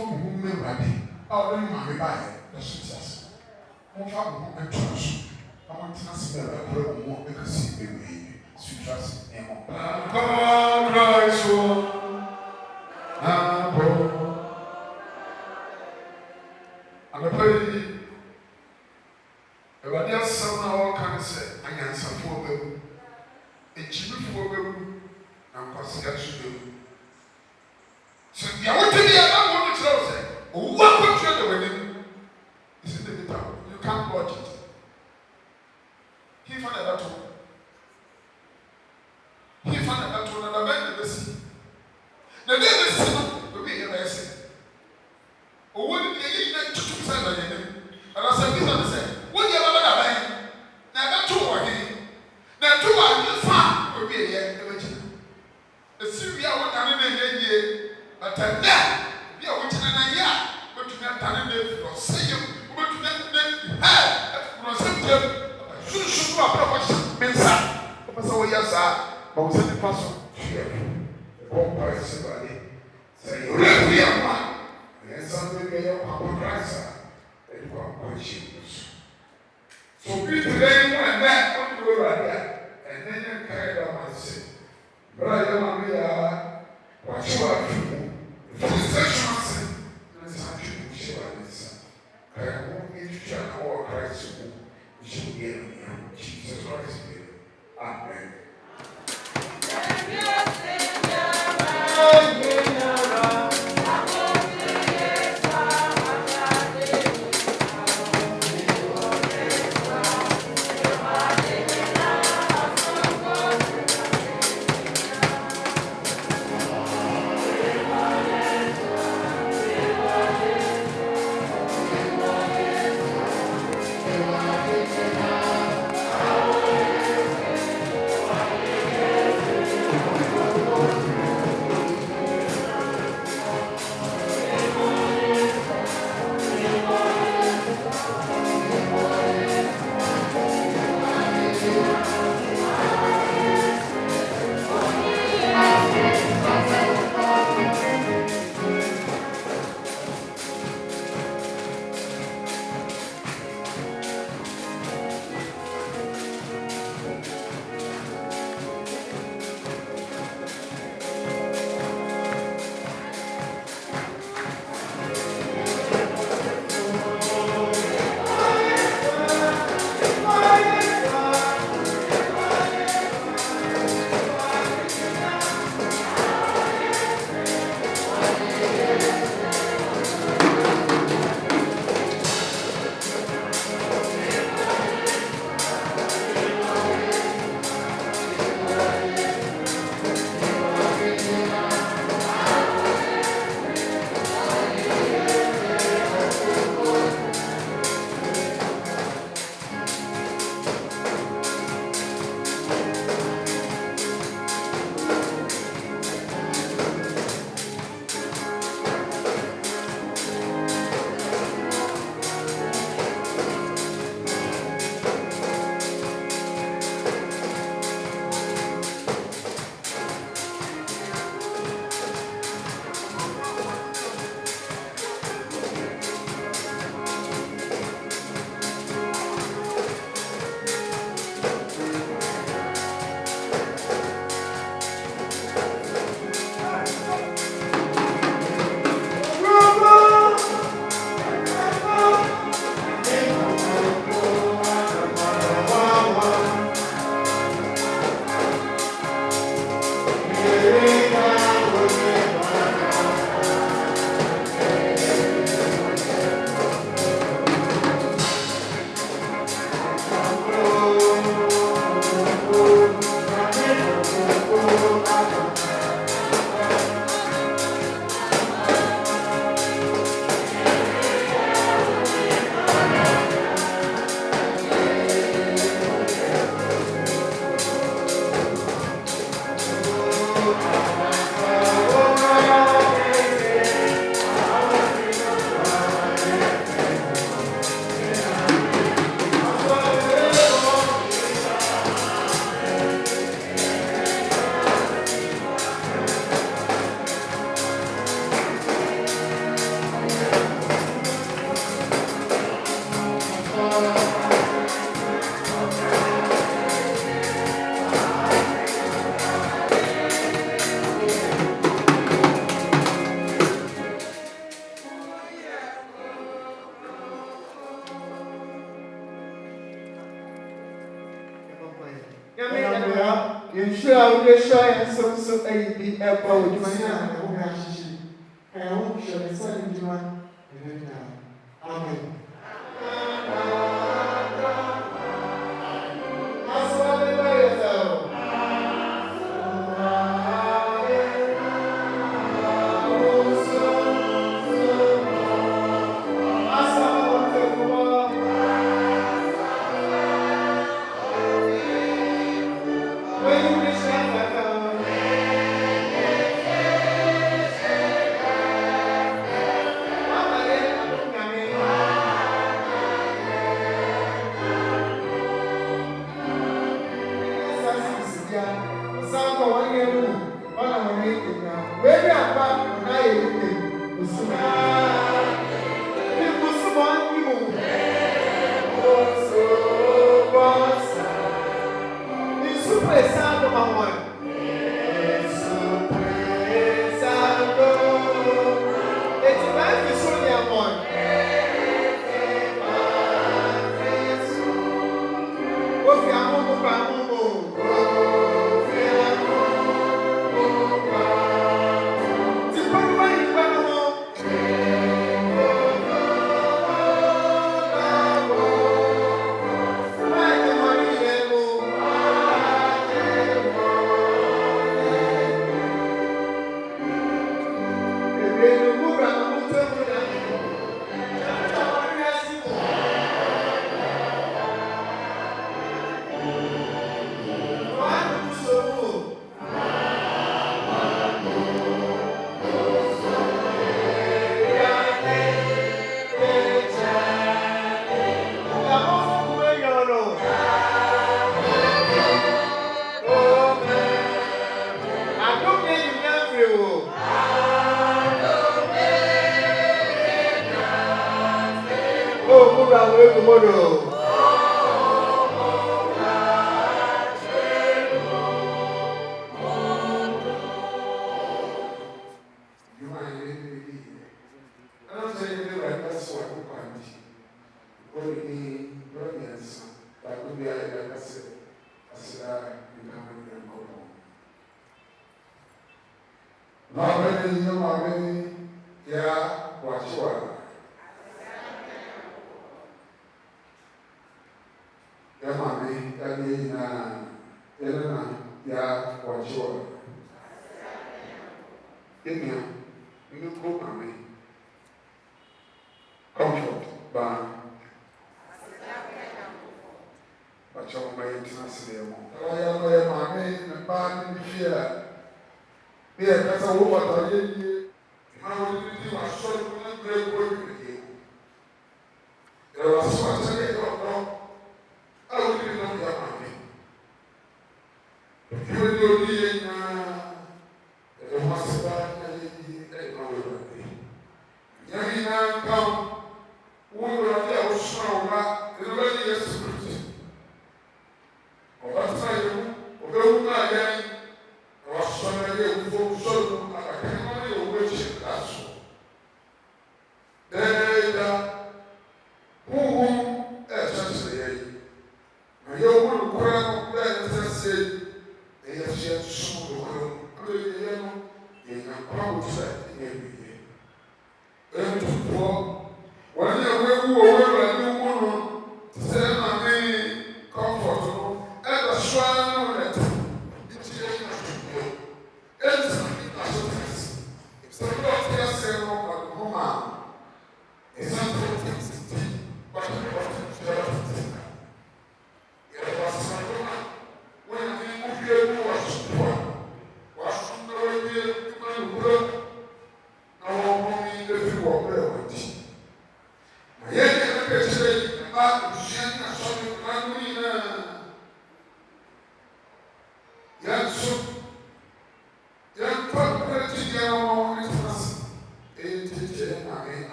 for whom me ready. Oh, then my buy the success. More for a trust. I want to smell a problem more because see me. Sweet trust and God, Christ, I'm a pretty. Everybody else somehow can say, I answer for them. A chief for them, and consideration them. So, the only thing I want to tell you, what would you do with him? Is in the middle. You can't watch it. He found a battle. He found a battle, and I made the best. The day the sin will be a blessing. Or what did you get to say by the name? And I said, this said, what do you have about that? Now, two are here. Now, two are you found will be a year. The Syria went down in a year, but then, you are watching a year, but you not done it for saying, but you not have, for something. Should do a proportion, means, so yes, but was in the person. One person, say, you live here, one. And something they are upon Christ, and you are punishing. So be today, one that one go right there, and then you carry on and say, Brother Maria, what you are doing, the sexual sin, and it's how you show this. I won't get you to know Christ, you should get him, Jesus Christ. Amen. yɛnhyira a wode hyira yɛn nso ayi bi ɛba wɔ dwumani a ɛho hwɛ ahyehye ɛho hwɛ ne nsa ne dwuma ɛbɛda amen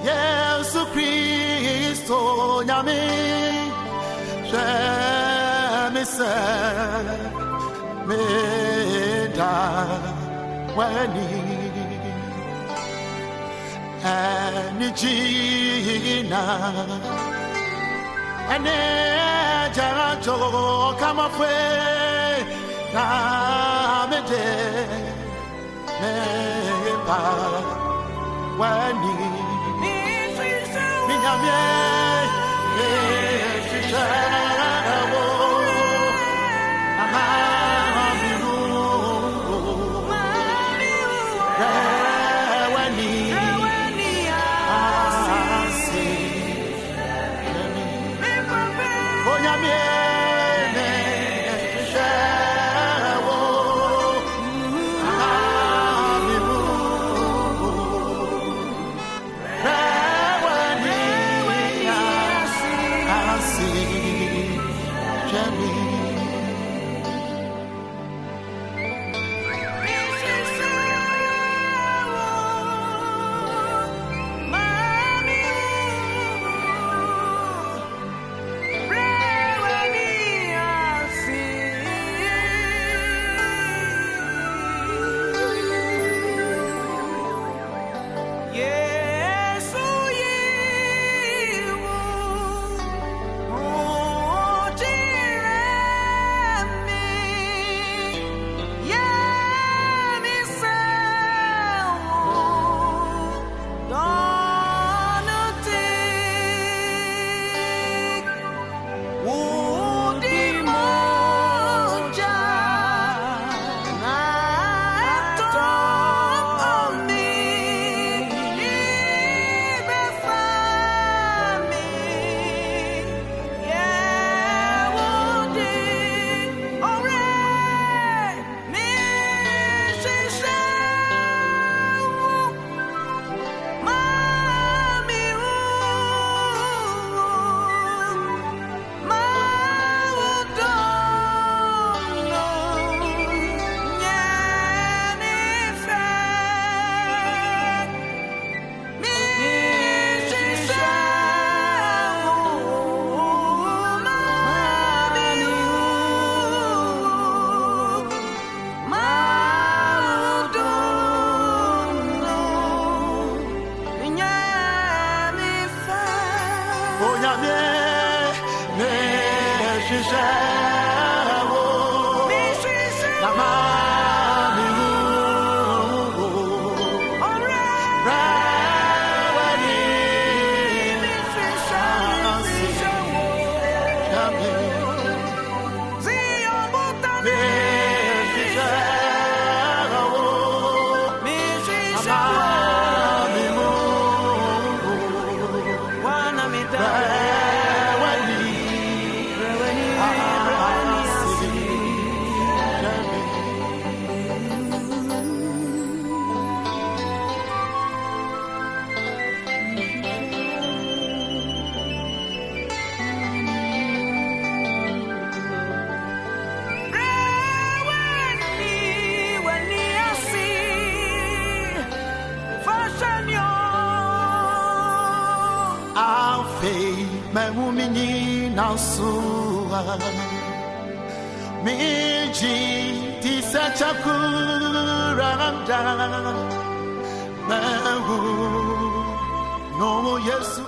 Yesu Kristo nyame shemisa meda wani anijina ane jarajo kama fwe na mede meba wani minyamye shishawo amamiru wani asi onyamye shishawo amamiru Afe mehumini nausua Miji tisa chakuranda Mehu no Yesu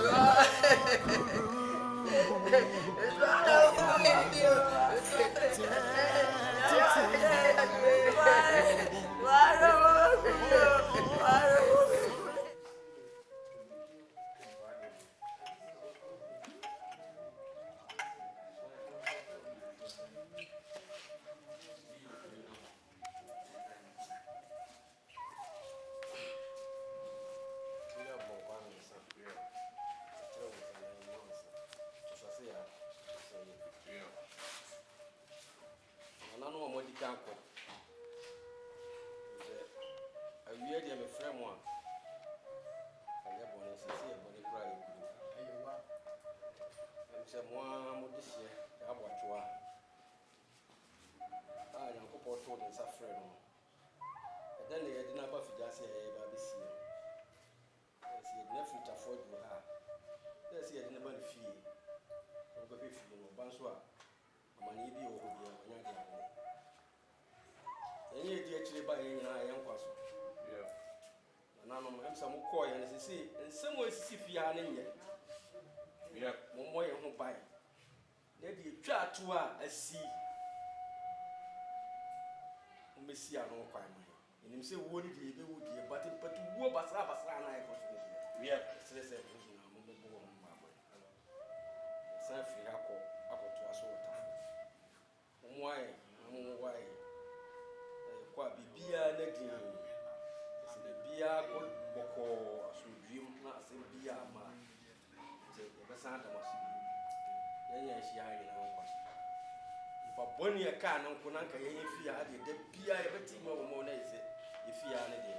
Boni ya ka nan kunan ka yayin fiya ade da biya ya bati ma mo na ise e fiya ne de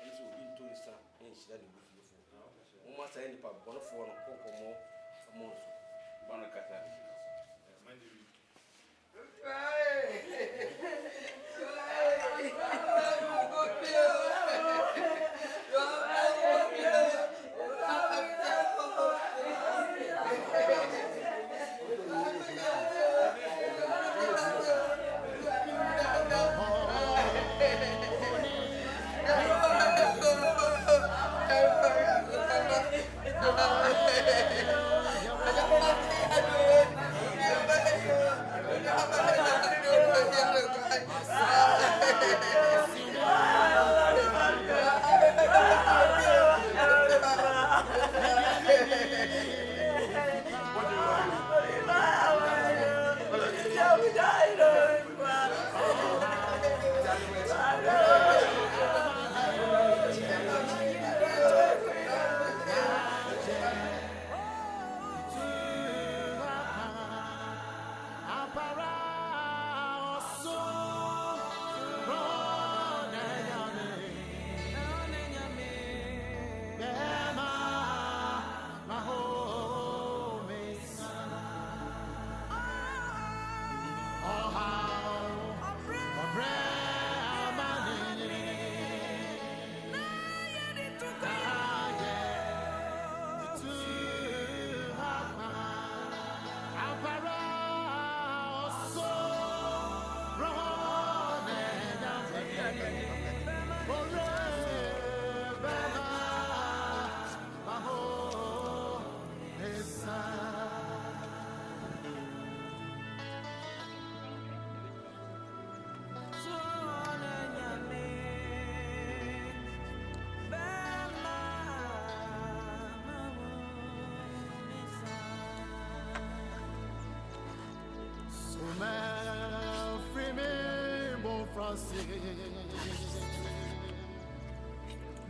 nso obi nto nsa en hira ne bufu mo ma sai ni pa bono fo no ko mo mo so bana kata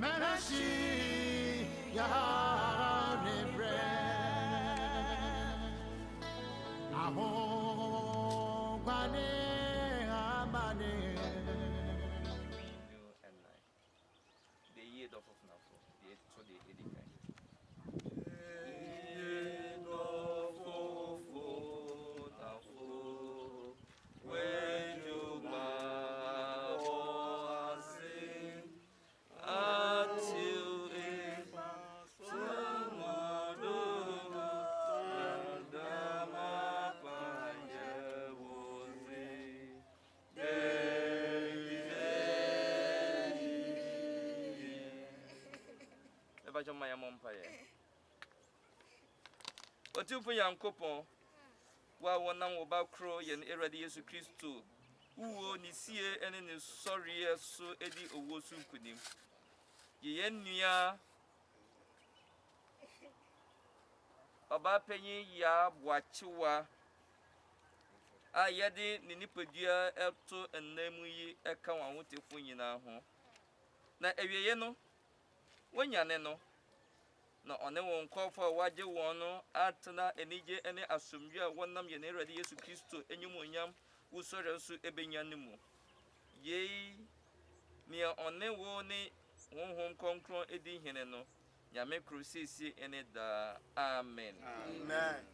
Manashi ya nebre Aho bane amane The year of Nafo, so the Edikai. Until it Bajama Yamompire. Otumfo Yankopon, wa wonam wo ba kro ye ne Erade Yesu Kristo. Uwo ni sie ene ne sorry so edi owo su nkunim. Ye nua Oba penyin ya Boachiwa a yede ne nipadua eto ennamu yi eka wa hotefo nyina ho. Na ewieye no wonyane no na one won kofo waje won no atna enije ene asomdwe a wonam ye ne Erade Yesu Kristo enyumonyam usore so ebenyane mu ye ni one wo ne honhom konkron edi hene no nyame krusisi ene da amen. Amen.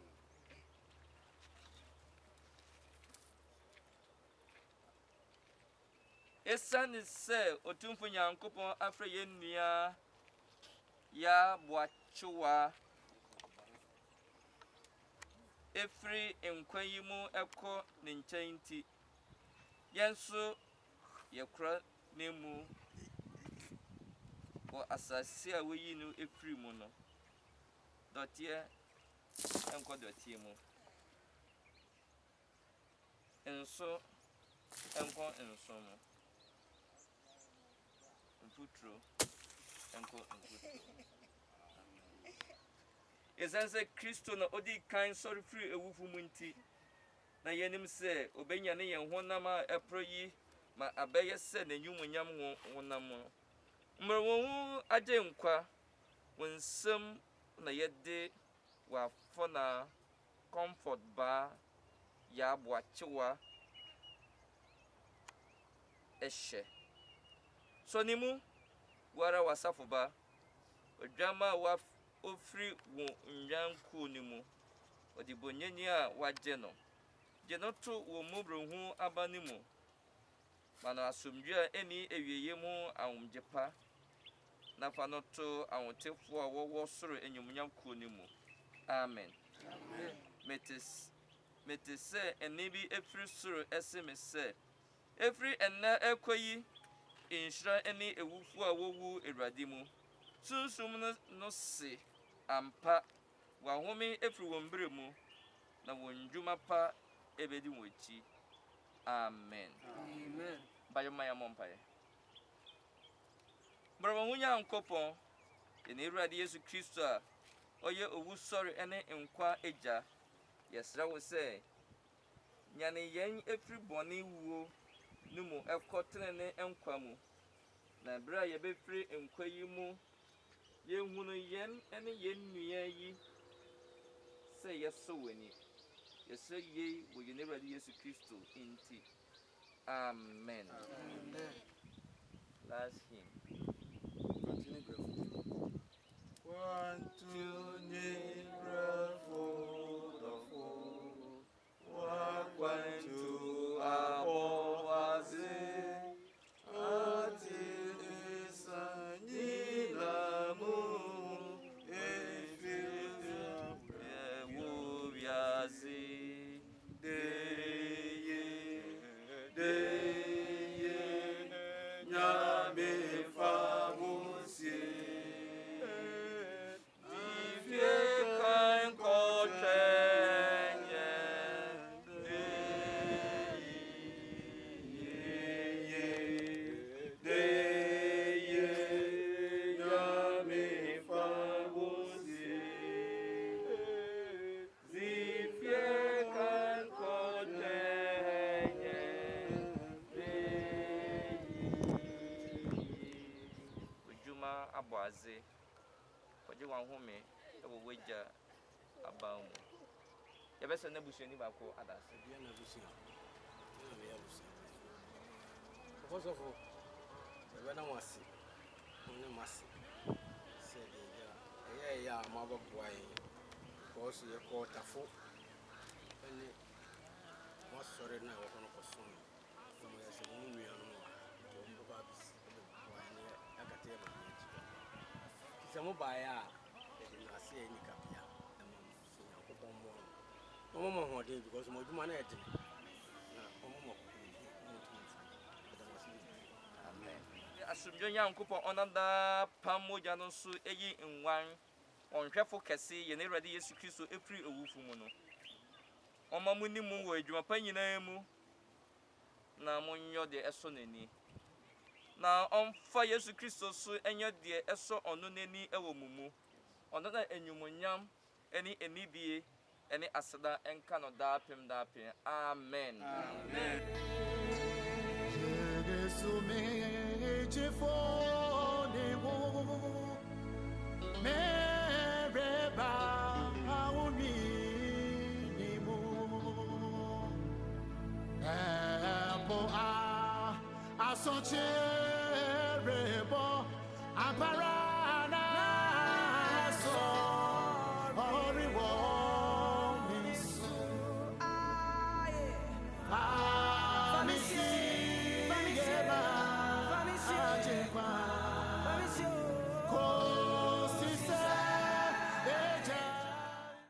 Esani se Otumfo Nyankopon afre ye nua ya Boachiwa efri enkwayimu eko ne nkyɛn nti yenso yekra nemu ko asase a woyi no efri mu no dotie enko dotie mu enso enko enso mu mfutro enko mfutro esanse Kristo na odi kan sorry free ewufu mu nti na yenim se obenya ne yen honam a eproyi ma abeye se na nyumunyam honam mmerwo agye nkwa wonsem na yede wa fona comfort ba ya Boachiwa ehye so nimu wara wasafo ba odwama wa ofri wo nyanku nimu odibonyenyi a waje no je no to wo mobrohu abanimu mana asomdwe eni ewieye mu awomjepa na fa no to awotefo a wo soro enyumnyanku nimu amen. Amen. Metis eni bi efri soro eseme se efri enna ekoyi inshira eni ewufu a wowu Erade mu sunsum no se ampa wa home efri wombre mu na wonjuma pa ebedi wochi amen. Amen. Bayoma ya mompaye Bravo hunya nkopon ene Erade Yesu Kristo a oye owu sorry ene nkwa eja yesra wo se nyane yen efri boni wuo numu ekotre ne nkwa mu na bra ye befri nkwa yi mu ye hunu yen ene yen nua yi se yeso weni yeso ye wo ye ne Erade Yesu Kristo inti amen. Amen. Last hymn. Continue grateful. One to neighbor for the fold. One to aboaze. Ati esanila mu efilya ewubiazi deye nyame famusie divie kan kotrenye deye nyame famusie divie kan kotrenye aboaze kwaje wan home ewo weja abamu yebese na busuani bako adase bia na busuani na me yabusa ofosofo ebe na wasi ne masi se de ya ma babuai ko so ye ko tafo ene mo sore na wo kono koson mo ya se mo nua no to mo ba bis akate ba se mo ba ya e na se ni kapia e mo so ya ko mo mo ho de because mo duma na e de na mo mo amen asomdwe Nyankopɔn ɔnada pamoja no so eyi nwan ɔnhwɛfo kɛse yɛ ne Awurade Yesu Kristo efiri owufu mu no ɔma mu ni mu wɔ adwuma pa nyinaa mu na monyɔ de ɛsɔ n'ani na ɔmfa Yesu Kristo so ɛnyɛ de ɛsɔ ɔno n'ani ɛwɔ mu mu ɔno na enyumonyam ɛne enidie ɛne aseda ɛnka no daapem amen amen. Asonche rebo apara